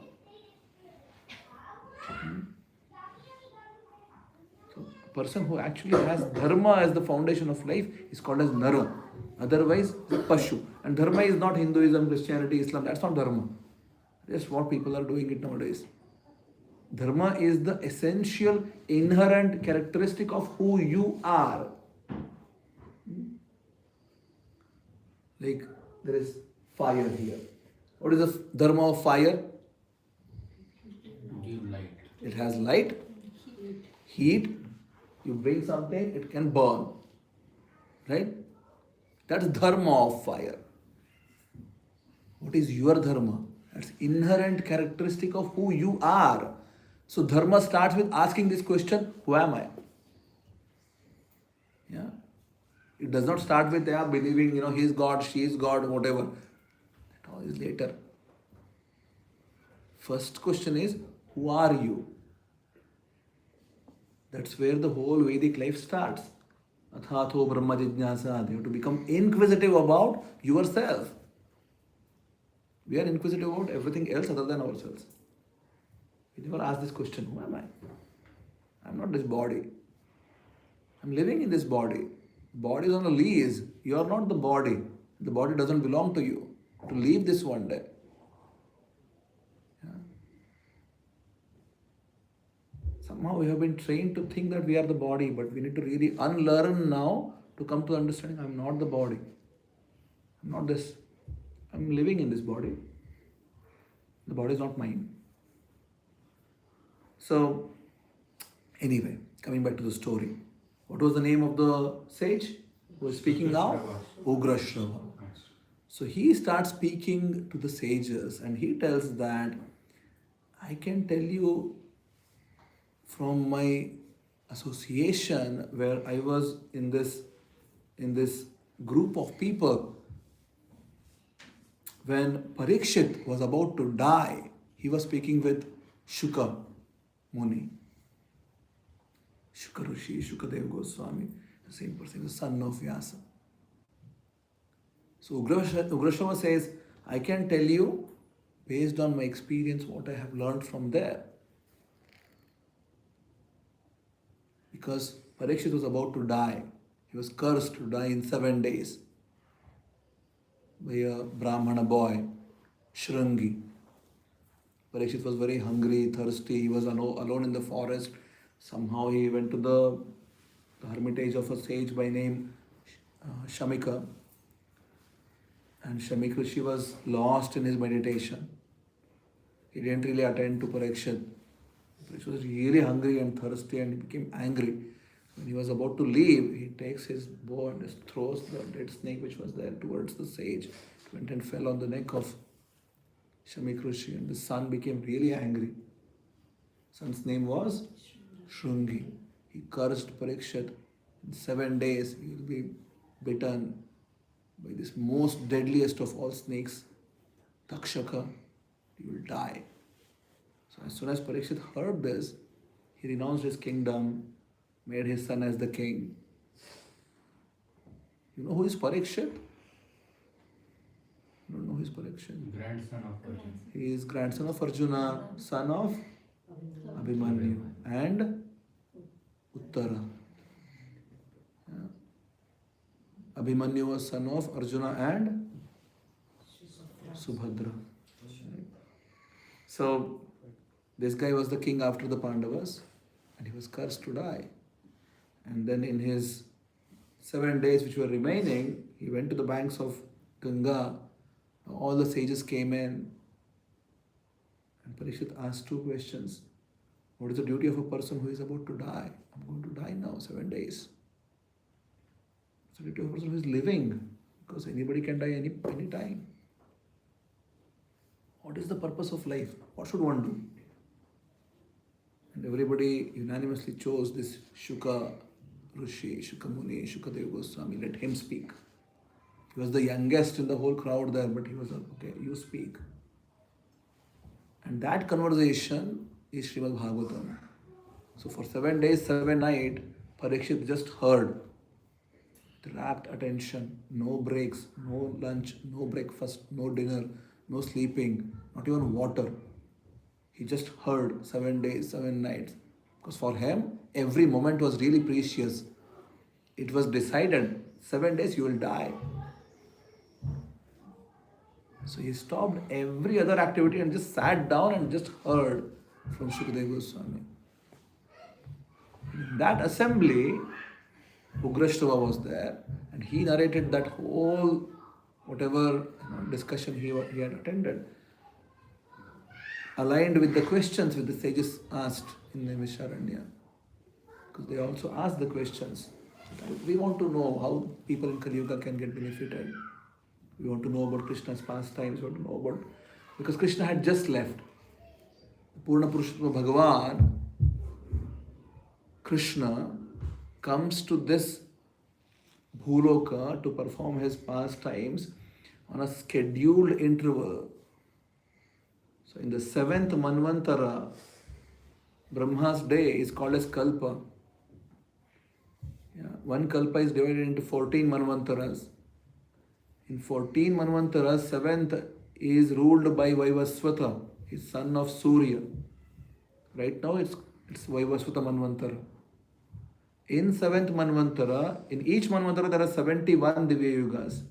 B: Person who actually has dharma as the foundation of life is called as Nara. Otherwise, Pashu. And dharma is not Hinduism, Christianity, Islam. That's not dharma. That's what people are doing it nowadays. Dharma is the essential, inherent characteristic of who you are. Like there is fire here. What is the dharma of fire?
C: Give light.
B: It has light, heat. You bring something, it can burn. Right? That's dharma of fire. What is your dharma? That's inherent characteristic of who you are. So dharma starts with asking this question, who am I? Yeah. It does not start with believing, he is God, she is God, whatever. That all is later. First question is, who are you? That's where the whole Vedic life starts. Athatho Brahma Jijnasa. You have to become inquisitive about yourself. We are inquisitive about everything else other than ourselves. We never ask this question, who am I? I'm not this body. I'm living in this body. Body is on a lease. You are not the body. The body doesn't belong to you. To leave this one day. Somehow we have been trained to think that we are the body, but we need to really unlearn now to come to understanding I'm not the body. I'm not this. I'm living in this body. The body is not mine. So, anyway, coming back to the story. What was the name of the sage who is speaking now? Ugrashrava. So he starts speaking to the sages and he tells that I can tell you from my association where I was in this group of people. When Parikshit was about to die, he was speaking with Shuka Muni. Shuka Rishi, Shukadev Goswami, the same person, the son of Vyasa. So Ugrashrava says, I can tell you, based on my experience, what I have learned from there. Because Parikshit was about to die. He was cursed to die in 7 days by a Brahmana boy, Shringi. Parikshit was very hungry, thirsty. He was alone in the forest. Somehow he went to the hermitage of a sage by name Shamika. And Shamik Rishi was lost in his meditation. He didn't really attend to Parikshit. Parikshit was really hungry and thirsty and he became angry. When he was about to leave, he takes his bow and just throws the dead snake which was there towards the sage. It went and fell on the neck of Shamik Rishi and the son became really angry. Son's name was Shrungi. He cursed Parikshit. In 7 days he will be bitten by this most deadliest of all snakes, Takshaka. He will die. So as soon as Parikshit heard this, he renounced his kingdom, made his son as the king. You know who is Parikshit? You don't know who is Parikshit?
C: Grandson of Arjuna.
B: He is grandson of Arjuna, son of Abhimanyu and Uttara. Abhimanyu was son of Arjuna and Subhadra. So, this guy was the king after the Pandavas and he was cursed to die. And then in his 7 days which were remaining, he went to the banks of Ganga. All the sages came in and Parikshit asked 2 questions. What is the duty of a person who is about to die? I'm going to die now, 7 days. It's the duty of a person who is living, because anybody can die any time. What is the purpose of life? What should one do? And everybody unanimously chose this Shuka Rishi, Shuka Muni, Shukadev Goswami. Let him speak. He was the youngest in the whole crowd there, but he was like, okay, you speak. And that conversation is Srimad Bhagavatam. So for 7 days, 7 nights, Parikshit just heard. With rapt attention, no breaks, no lunch, no breakfast, no dinner, no sleeping, not even water. He just heard 7 days, 7 nights. Because for him, every moment was really precious. It was decided, 7 days you will die. So he stopped every other activity and just sat down and just heard from Shukadeva Goswami. In that assembly, Ugrashrava was there and he narrated that whole whatever discussion he had attended, aligned with the questions which the sages asked in the Visharanya. Because they also asked the questions. We want to know how people in Kali Yuga can get benefited. We want to know about Krishna's pastimes, we want to know about... Because Krishna had just left. Purna Purushottama Bhagavan, Krishna, comes to this Bhuloka to perform his pastimes on a scheduled interval. So in the 7th Manvantara, Brahma's day is called as Kalpa. One Kalpa is divided into 14 Manvantaras. In 14 Manvantaras, 7th is ruled by Vaivasvata, his son of Surya. Right now it's Vaivasvata Manvantara. In 7th Manvantara, in each Manvantara there are 71 Divya Yugas.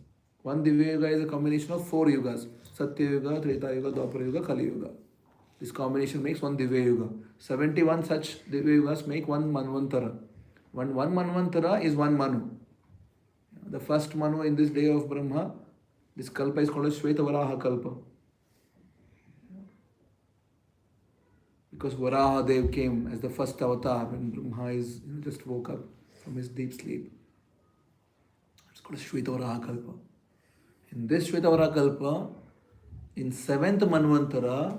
B: One Divya Yuga is a combination of 4 Yugas. Satya Yuga, Treta Yuga, Dwapara Yuga, Kali Yuga. This combination makes one Divya Yuga. 71 such Divya Yugas make one Manvantara. One Manvantara is one Manu. The first Manu in this day of Brahma, this Kalpa is called as Shweta Varaha Kalpa. Because Varaha Dev came as the first avatar when Brahma is just woke up from his deep sleep. It's called Shweta Varaha Kalpa. In this Shweta Varaha Kalpa, in 7th Manvantara,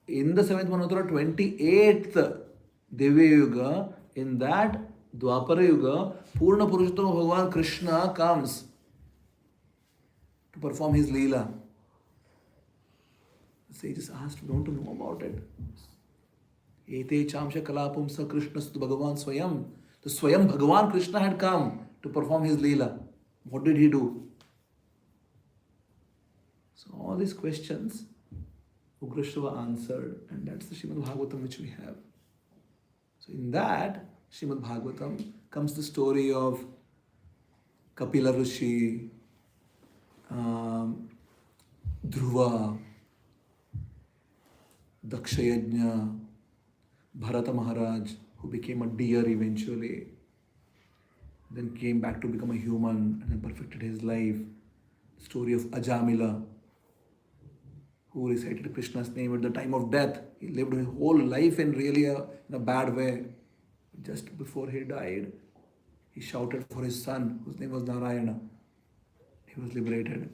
B: in the 7th Manvantara, 28th Divya Yuga, in that Dwapara Yuga, Purna Purushottama Bhagavan Krishna comes to perform his Leela. The sages asked, don't you know about it? Ete Chamsha Kalapum Sa Krishnastu Bhagavan Swayam. The Swayam Bhagavan Krishna had come to perform his Leela. What did he do? So all these questions Ugrashrava answered, and that's the Srimad Bhagavatam which we have. So in that Srimad Bhagavatam comes the story of Kapila Rishi, Dhruva, Dakshayajna, Bharata Maharaj, who became a deer eventually, then came back to become a human and then perfected his life. The story of Ajamila, who recited Krishna's name at the time of death. He lived his whole life in a bad way. Just before he died, he shouted for his son, whose name was Narayana. He was liberated.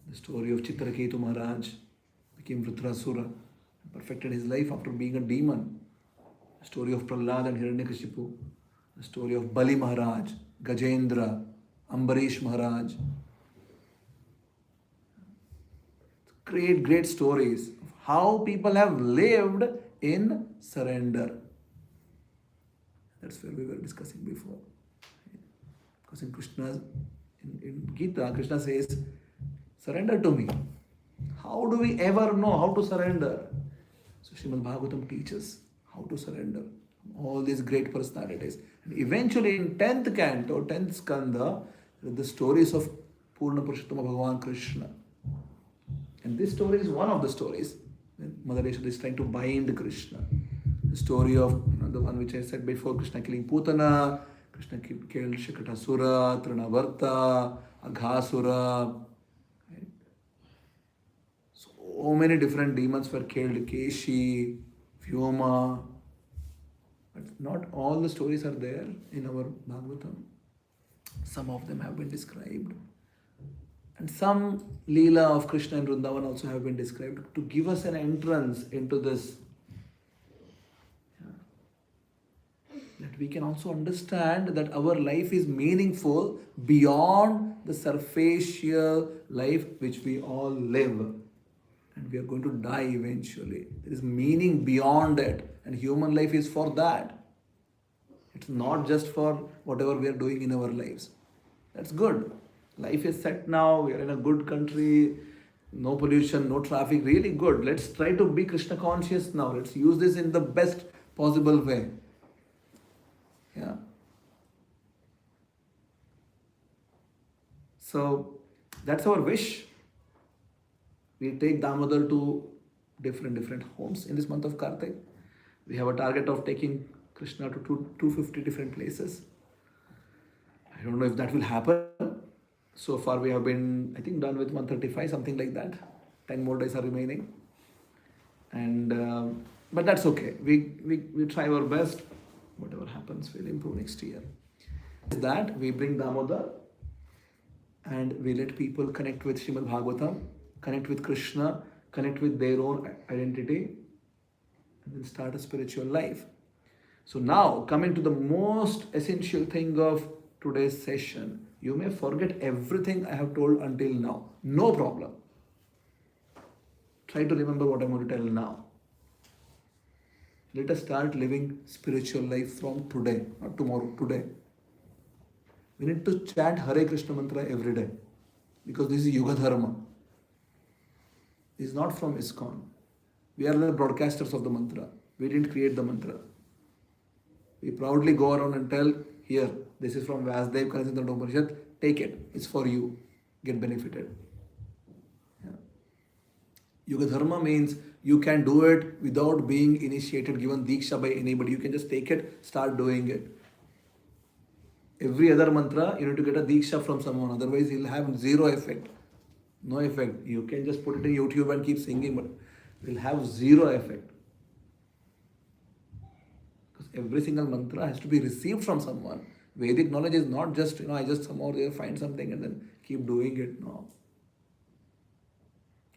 B: The story of Chitraketu Maharaj became Vritrasura and perfected his life after being a demon. The story of Prahlad and Hiranyakashipu. The story of Bali Maharaj, Gajendra, Ambarish Maharaj. Great stories of how people have lived in surrender. That's where we were discussing before. Because in Gita, Krishna says, surrender to me. How do we ever know how to surrender? So Srimad Bhagavatam teaches how to surrender. All these great personalities. And eventually in 10th canto, 10th skanda, the stories of Purna Purushottama Bhagavan Krishna. And this story is one of the stories when Mother Yashoda is trying to bind Krishna. The story of the one which I said before, Krishna killing Putana, Krishna killed Shakatasura, Trinavarta, Aghasura. Right? So many different demons were killed, Keshi, Vyoma. But not all the stories are there in our Bhagavatam. Some of them have been described. And some Leela of Krishna and Vrindavan also have been described to give us an entrance into this. That we can also understand that our life is meaningful beyond the superficial life which we all live. And we are going to die eventually. There is meaning beyond it. And human life is for that. It's not just for whatever we are doing in our lives. That's good. Life is set now, we are in a good country, no pollution, no traffic, really good. Let's try to be Krishna conscious now. Let's use this in the best possible way. Yeah. So that's our wish. We take Damodar to different homes in this month of Kartik. We have a target of taking Krishna to 250 different places. I don't know if that will happen. So far we have been, I think, done with 135, something like that. 10 more days are remaining. And but that's okay. We try our best. Whatever happens, we'll improve next year. That we bring Damodar and we let people connect with Srimad Bhagavatam, connect with Krishna, connect with their own identity, and then start a spiritual life. So now, coming to the most essential thing of today's session, you may forget everything I have told until now. No problem. Try to remember what I'm going to tell now. Let us start living spiritual life from today, not tomorrow, today. We need to chant Hare Krishna mantra every day because this is Yuga Dharma. This is not from ISKCON. We are the broadcasters of the mantra. We didn't create the mantra. We proudly go around and tell, here, this is from Vyasdev Kanasindra Upanishad, take it, it's for you, get benefited. Yeah. Yuga Dharma means you can do it without being initiated, given Diksha by anybody. You can just take it, start doing it. Every other mantra, you need to get a Diksha from someone, otherwise, it'll have zero effect. No effect. You can just put it in YouTube and keep singing, but it will have zero effect. Because every single mantra has to be received from someone. Vedic knowledge is not just, I just somehow there find something and then keep doing it. No.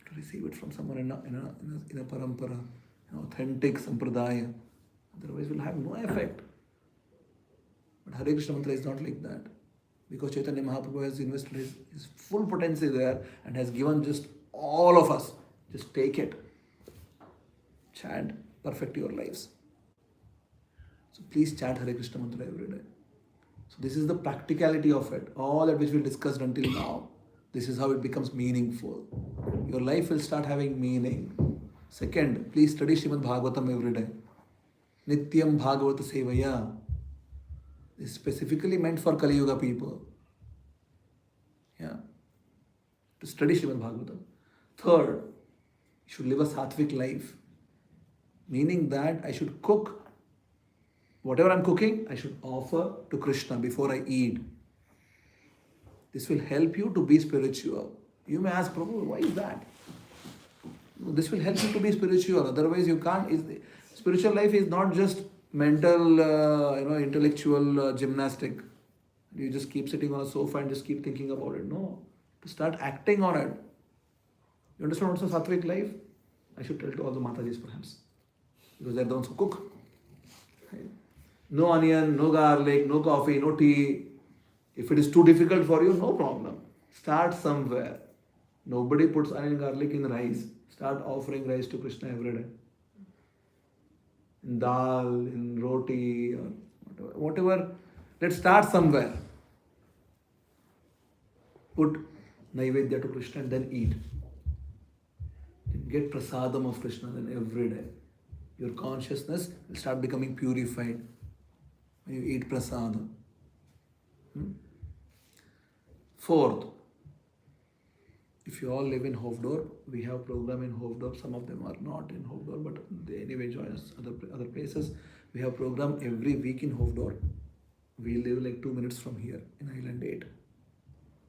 B: To receive it from someone in a parampara, an authentic sampradaya. Otherwise, it will have no effect. But Hare Krishna mantra is not like that. Because Chaitanya Mahaprabhu has invested his full potency there and has given just all of us. Just take it. Chant, perfect your lives. So please chant Hare Krishna mantra every day. So this is the practicality of it. All that which we discussed until now. This is how it becomes meaningful. Your life will start having meaning. Second, please study Srimad Bhagavatam every day. Nityam Bhagavata Sevaya. This is specifically meant for Kali Yuga people. Yeah. To study Srimad Bhagavatam. Third, you should live a sattvic life. Meaning that I should cook. Whatever I'm cooking, I should offer to Krishna before I eat. This will help you to be spiritual. You may ask, Prabhu, why is that? This will help you to be spiritual. Otherwise, you can't. Spiritual life is not just mental, intellectual gymnastic. You just keep sitting on a sofa and just keep thinking about it. No. To start acting on it. You understand what's a sattvic life? I should tell to all the Matajis perhaps. Because they're the ones who cook. Right? No onion, no garlic, no coffee, no tea. If it is too difficult for you, no problem. Start somewhere. Nobody puts onion garlic in rice. Start offering rice to Krishna every day. In dal, in roti, or whatever. Let's start somewhere. Put Naivedya to Krishna and then eat. Get prasadam of Krishna then every day. Your consciousness will start becoming purified when you eat prasadam. Fourth, if you all live in Hoofddorp, we have program in Hoofddorp. Some of them are not in Hoofddorp, but they anyway join us other places. We have program every week in Hoofddorp. We live like 2 minutes from here in Island 8.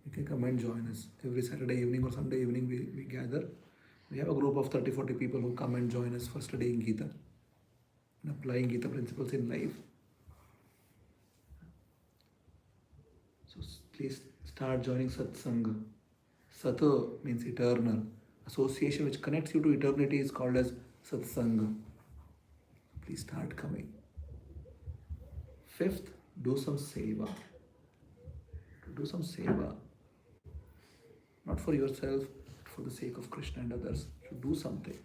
B: You can come and join us. Every Saturday evening or Sunday evening we gather. We have a group of 30-40 people who come and join us for studying Gita and applying Gita principles in life. So please start joining Satsanga. Sata means eternal. Association which connects you to eternity is called as Satsanga. Please start coming. Fifth, do some seva. Do some seva. Not for yourself, but for the sake of Krishna and others. You should do something.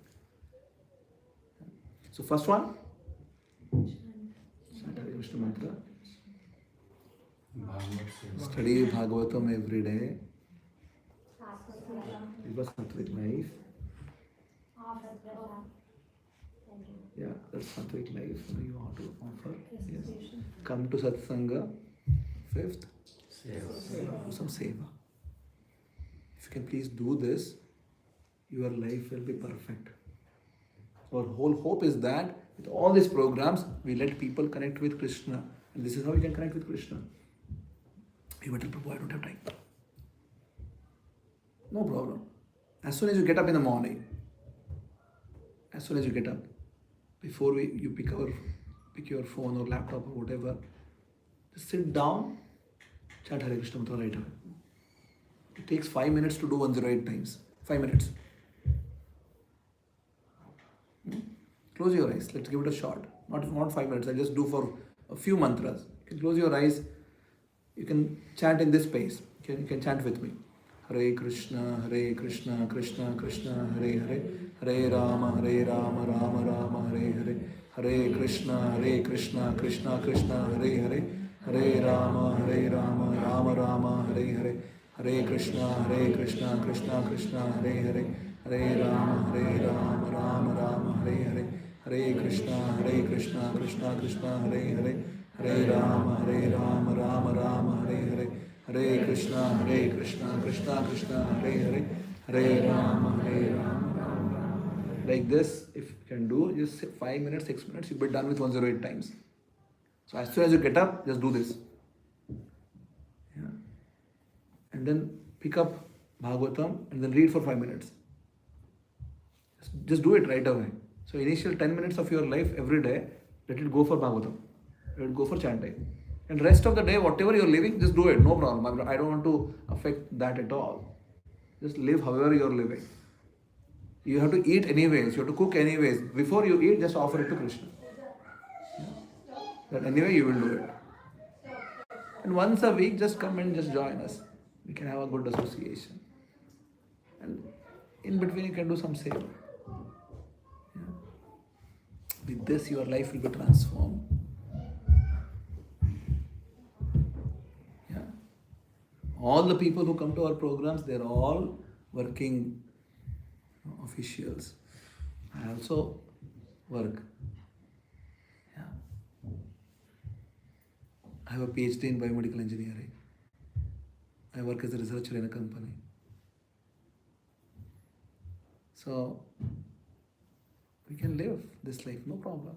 B: So first one, chant Hare Krishna mantra. Study Bhagavatam every day. Live a sattvic life. Yeah, that's sattvic life. You want to offer. Yes. Come to Satsanga. Fifth, do some seva. If you can please do this, your life will be perfect. Our whole hope is that with all these programs, we let people connect with Krishna. And this is how you can connect with Krishna. You might tell Prabhu, I don't have time. No problem. As soon as you get up in the morning, before you pick your phone or laptop or whatever, just sit down, chant Hare Krishna mantra right away. It takes 5 minutes to do 108 times. 5 minutes. Close your eyes. Let's give it a shot. Not 5 minutes. I'll just do for a few mantras. You can close your eyes. You can chant in this pace. You can chant with me. Hare Krishna, Krishna Krishna, Hare Hare, Hare Rama, Rama Rama, Hare Hare, Hare Krishna, Krishna Krishna, Hare Hare, Hare Rama, Rama Rama, Hare Hare, Hare Krishna, Krishna Krishna, Hare Hare, Hare Rama, Rama Hare Hare, Hare Krishna, Krishna Krishna, Hare Hare, Hare Rama, Rama Hare Hare, Hare Krishna, Krishna Krishna, Hare Hare, Hare Rama, Rama like this, if you can do, just say 5 minutes, 6 minutes, you'll be done with 108 times. So as soon as you get up, just do this. Yeah. And then pick up Bhagavatam and then read for 5 minutes. Just do it right away. So initial 10 minutes of your life every day, let it go for Bhagavatam. Let it go for chanting. And rest of the day, whatever you're living, just do it. No problem. I don't want to affect that at all. Just live however you're living. You have to eat anyways. You have to cook anyways. Before you eat, just offer it to Krishna. That anyway you will do it. And once a week, just come and just join us. We can have a good association. And in between, you can do some seva. Yeah. With this, your life will be transformed. Yeah. All the people who come to our programs, they're all working officials. I also work. Yeah. I have a PhD in biomedical engineering. I work as a researcher in a company. So we can live this life, no problem.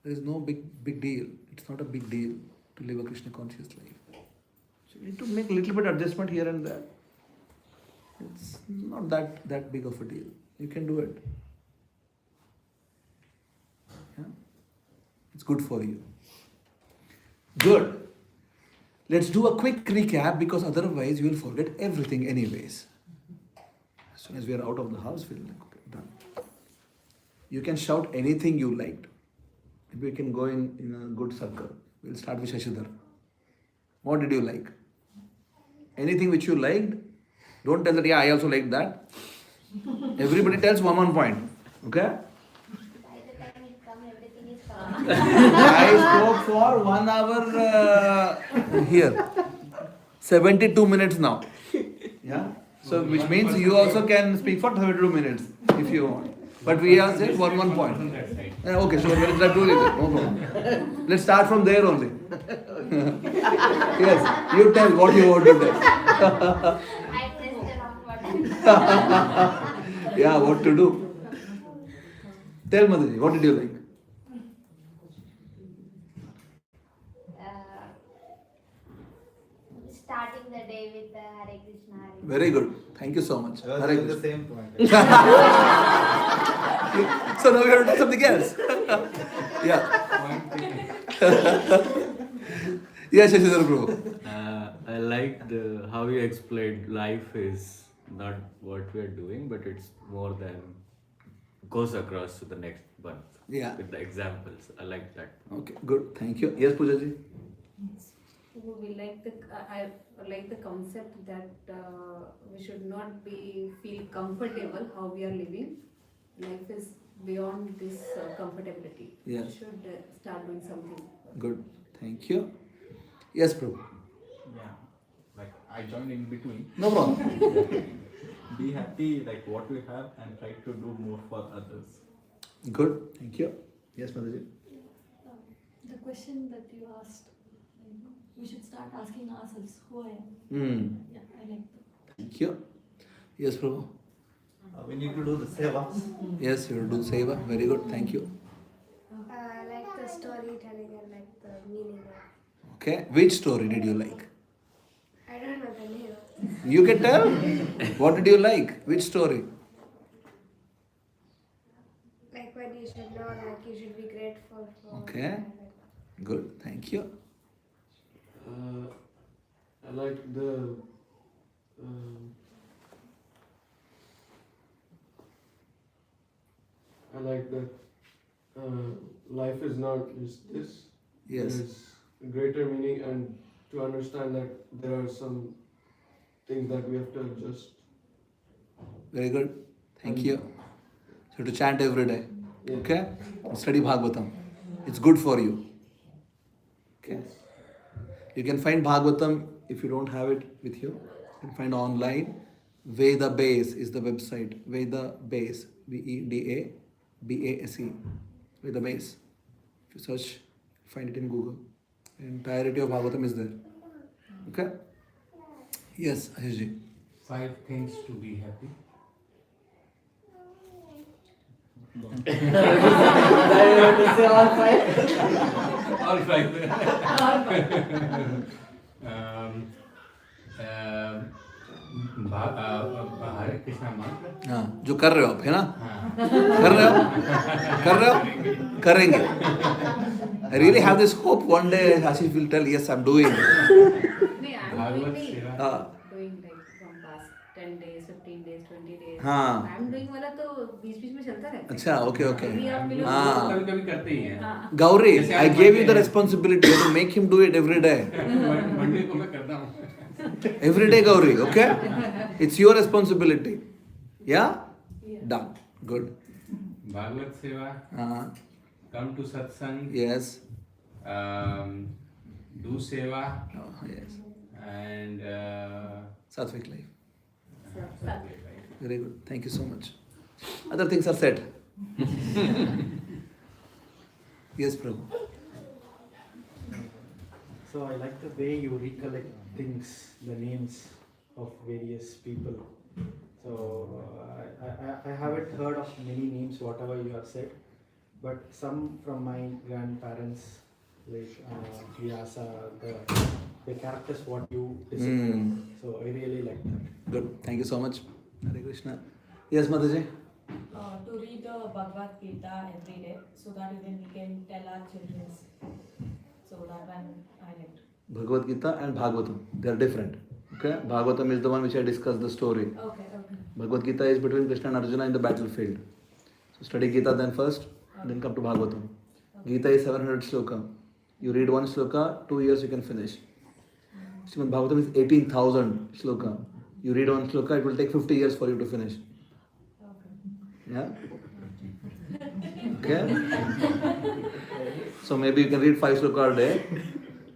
B: There is no big deal. It's not a big deal to live a Krishna conscious life. So you need to make a little bit adjustment here and there. It's not that big of a deal. You can do it. Yeah? It's good for you. Good. Let's do a quick recap because otherwise you will forget everything anyways. As soon as we are out of the house, we'll like, okay, done. You can shout anything you liked. Maybe we can go in a good circle. We'll start with Shashidhar. What did you like? Anything which you liked, don't tell that, yeah, I also liked that. Everybody tells one point. Okay?
D: By the time it comes, everything is gone.
B: I spoke for 1 hour here. 72 minutes now. Yeah? So which means you also can speak for 32 minutes if you want. But we have said one point. Okay, sure, let's do it. No problem. Let's start from there only. Yes, you tell what you want to tell.
D: I pressed the wrong button.
B: Yeah, what to do? Tell Madhuri, what did you like?
D: Starting the day with Hare Krishna. Hare Krishna.
B: Very good. Thank you so much.
C: I was
B: Hare
C: doing the
B: Krishna.
C: same point.
B: So now we have to do something else. Yeah. Yes, Shashidhar bro.
E: I like how you explained life is not what we are doing, but it's more than goes across to the next month.
B: Yeah.
E: With the examples. I like that.
B: Okay, good. Thank you. Yes, Pooja ji.
A: We like I like the concept that we should not feel comfortable how we are living. Life is beyond this comfortability.
B: Yeah.
A: We should start doing something.
B: Good. Thank you. Yes, Prabhu.
C: Yeah. Like I joined in between.
B: No problem.
C: Be happy like what we have and try to do more for others.
B: Good. Thank you. Yes, Mataji.
F: The question that you asked, we should start asking ourselves who I am. Yeah, I like that.
B: Thank you. Yes, Prabhu.
C: We need to do the seva.
B: Yes, you will do seva. Very good. Thank you.
G: I like the storytelling and like the meaning of.
B: Okay. Which story did you like?
G: I don't know the name.
B: You can tell. What did you like? Which story?
G: Like when you should know, like you should be grateful for.
B: Okay. Good. Thank you.
H: I like the I like that life is not just this.
B: Yes.
H: There's greater meaning, and to understand that there are some things that we have to adjust.
B: Very good. Thank you. So to chant every day.
H: Yeah.
B: Okay? And study Bhagavatam. It's good for you. Okay? You can find Bhagavatam if you don't have it with you. You can find online. Veda Base is the website. Veda Base. VEDABASE. Veda Base. If you search, find it in Google. The entirety of Bhagavatam is there. Okay? Yes, Ayushji.
I: 5 things to be happy. All five. Hare Krishna mantra.
B: हाँ, जो कर रहे हो आप, है ना?
I: हाँ.
B: कर रहे हो, करेंगे. I really have this hope one day Ashish will tell, yes, I'm doing.
A: नहीं, I'm
I: भागवत
A: doing
I: सेवा.
A: doing like from past 10 days, 15 days, 20 days.
B: हाँ.
A: I'm doing वाला तो बीच-बीच में चलता रहता है.
B: अच्छा, okay.
A: अभी आप मिलो
B: हाँ.
I: कभी-कभी करते ही हैं.
A: हाँ.
B: Gauri,
I: जैसे
B: I
I: आप
B: gave you
I: करते
B: the
I: हैं.
B: responsibility to make him do it every day.
I: Monday को मैं करता हूँ.
B: Every day, Gauri, okay? It's your responsibility. Yeah?
F: Yeah.
B: Done. Good.
I: Bhagavat सेवा. Come to satsang.
B: Yes.
I: Do seva.
B: Oh, yes.
I: And
B: Sattvic life.
A: Sattvic.
B: Very good. Thank you so much. Other things are said. Yes, Prabhu.
J: So I like the way you recollect things, the names of various people. So I haven't heard of many names, whatever you have said, but some from my grandparents, like Vyasa, the characters what you described. So I really like that.
B: Good. Thank you so much. Hare Krishna. Yes, Mataji.
F: To read the Bhagavad Gita every day, so that even we can tell our children. So that one I liked.
B: Bhagavad Gita and Bhagavatam. They are different. Okay? Bhagavatam is the one which I discussed the story.
F: Okay.
B: Bhagavad Gita is between Krishna and Arjuna in the battlefield. So study Gita then first, then come to Bhagavatam. Gita is 700 sloka. You read one sloka, 2 years you can finish. Srimad Bhagavatam is 18,000 sloka. You read one sloka, it will take 50 years for you to finish. Yeah? Okay? So maybe you can read 5 sloka a day.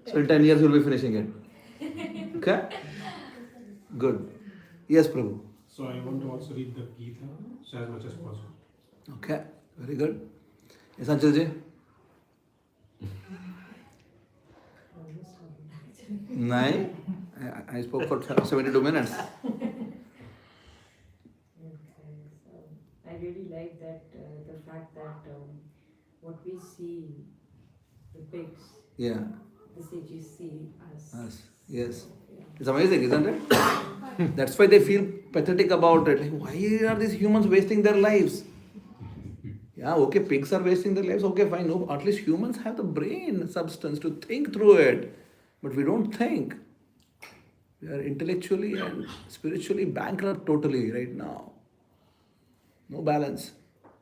B: So in 10 years you will be finishing it. Okay? Good. Yes, Prabhu.
K: So I want to also read the Gita so as much as possible.
B: Okay, very good. Yes, Anchal ji? No? I spoke for 72 minutes.
L: I really like that the fact that what we see, the pigs,
B: Yeah.
L: the sages see us.
B: Us. Yes. It's amazing, isn't it? That's why they feel pathetic about it. Like, why are these humans wasting their lives? Yeah, okay, pigs are wasting their lives. Okay, fine. No, at least humans have the brain substance to think through it. But we don't think. We are intellectually and spiritually bankrupt totally right now. No balance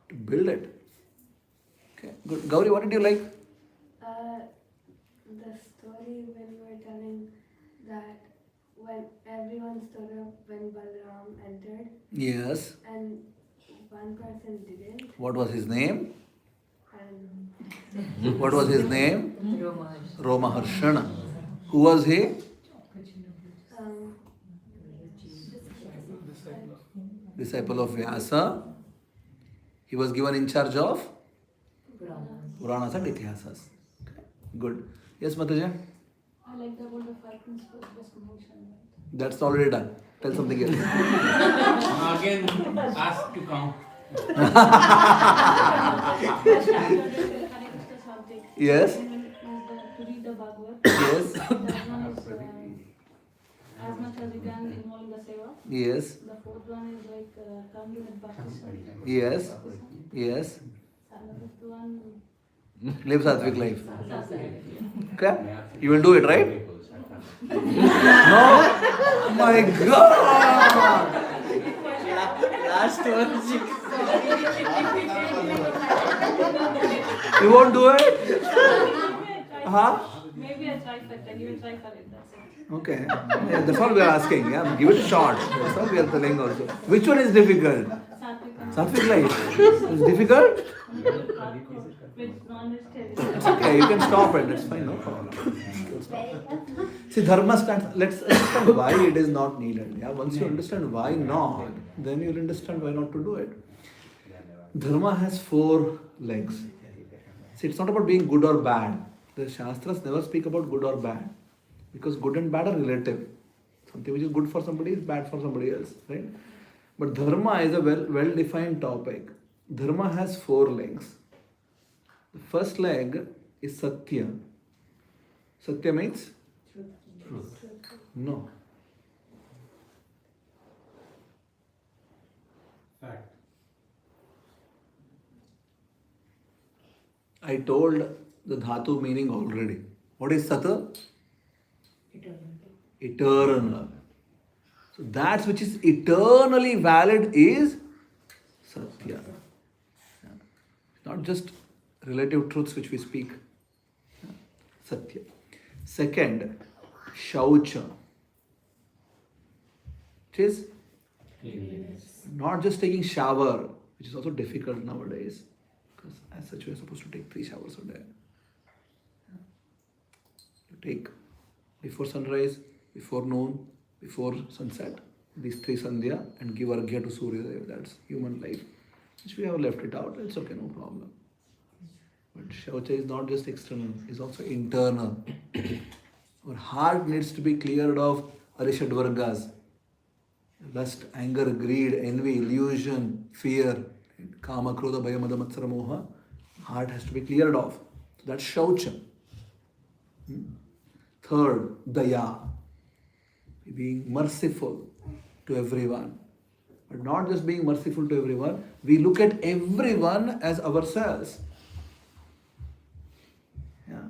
B: to build it. Okay, good. Gauri, what did you like?
G: The story when you were telling that when everyone stood up when Balaram entered
B: Yes.
G: and one person didn't.
B: What was his name?
G: And
B: What was his name?
L: Romaharshi.
B: Romaharshana. Who was he?
G: um,
B: Disciple of Vyasa. He was given in charge of Puranas and Ithihasas. Okay. Good. Yes, Mataja?
F: I like the word of five principles just mentioned.
B: That's already done. Tell something else.
I: Again, ask to count.
B: Yes.
F: To read the Bhagavad.
B: Yes.
F: That one is as much as you can involve in the seva.
B: Yes.
F: The fourth one is like come with bhakti.
B: Yes. Yes.
F: And the fifth one.
B: Live Sattvic life. Okay? You will do it, right? No? My God!
E: Last one.
B: You won't do it? Huh?
F: Maybe I try for it. You will try for it. That's it.
B: Okay. Yeah, that's all we are asking. Yeah? Give it a shot. That's all we are telling also. Which one is difficult? Sattvic life. It's difficult?
F: With non-vegetarian.
B: It's okay. You can stop it. That's fine. No problem. See, dharma stands. Let's understand why it is not needed. Yeah. Once you understand why not, then you'll understand why not to do it. Dharma has 4 legs. See, it's not about being good or bad. The Shastras never speak about good or bad. Because good and bad are relative. Something which is good for somebody is bad for somebody else. Right? But dharma is a well-defined topic. Dharma has 4 legs. The first leg is Satya. Satya means?
E: Truth.
B: No.
K: Fact.
B: I told the dhatu meaning already. What is Sata? Eternal. So that which is eternally valid is Satya. Not just relative truths which we speak. Satya. Second, Shaucha. Which is not just taking shower, which is also difficult nowadays. Because as such we are supposed to take 3 showers a day. You take before sunrise, before noon, before sunset, these 3 sandhya and give arghya to Surya Deva. That's human life. Which we have left it out, it's okay, no problem. But Shaucha is not just external, it's also internal. Our heart needs to be cleared of Arishad Vargas. Lust, anger, greed, envy, illusion, fear, Kama, Krodha, Bhaya, Mada, Matsara, Moha. Heart has to be cleared off. So that's Shaucha. Third, Daya. Being merciful to everyone. But not just being merciful to everyone, we look at everyone as ourselves. Yeah,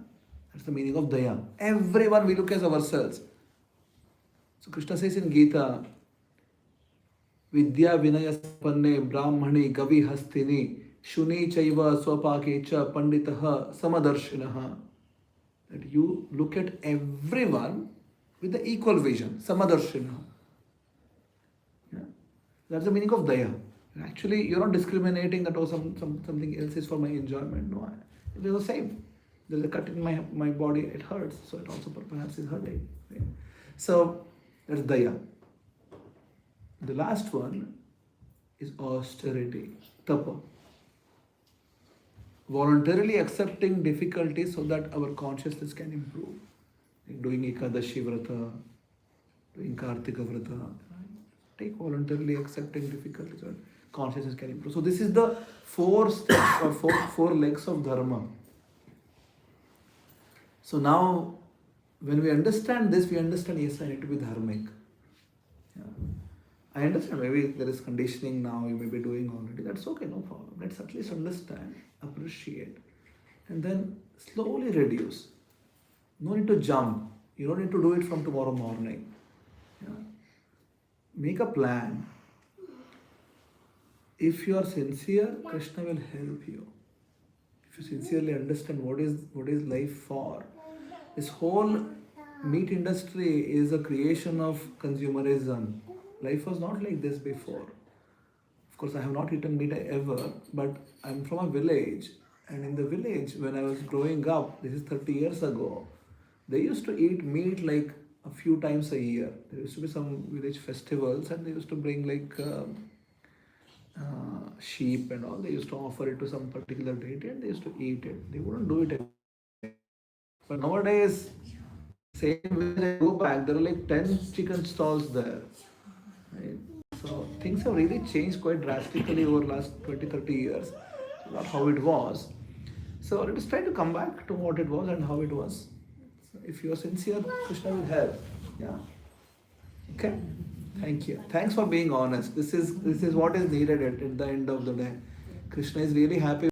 B: that's the meaning of Daya. Everyone we look as ourselves. So Krishna says in Gita, Vidya Vinaya Panne Brahmani Gavi Hastini Shuni Chaiva Swapakecha Panditaha Samadarshinaha. That you look at everyone with the equal vision, Samadarshinaha. Yeah? That's the meaning of Daya. Actually, you're not discriminating that something else is for my enjoyment. No, it is the same. There's a cut in my body, it hurts, so it also perhaps is hurting. Right? So that's Daya. The last one is austerity, tapa. Voluntarily accepting difficulties so that our consciousness can improve. Like doing Ekadashi Vrata, doing Kartika Vrata. Take voluntarily accepting difficulties so that consciousness can improve. So this is the 4 steps or four legs of Dharma. So now, when we understand this, we understand, yes, I need to be dharmic. Yeah. I understand maybe there is conditioning now, you may be doing already. That's okay, no problem. Let's at least understand, appreciate, and then slowly reduce. No need to jump. You don't need to do it from tomorrow morning. Yeah. Make a plan. If you are sincere, Krishna will help you. If you sincerely understand what is life for. This whole meat industry is a creation of consumerism. Life was not like this before. Of course, I have not eaten meat ever, but I'm from a village. And in the village, when I was growing up, this is 30 years ago, they used to eat meat like a few times a year. There used to be some village festivals and they used to bring like sheep and all. They used to offer it to some particular deity and they used to eat it. They wouldn't do it every day. But nowadays, same way I go back, there are like 10 chicken stalls there. Right? So things have really changed quite drastically over the last 20-30 years. Not how it was. So let us try to come back to what it was and how it was. So if you are sincere, Krishna will help. Yeah. Okay? Thank you. Thanks for being honest. This is what is needed at the end of the day. Krishna is really happy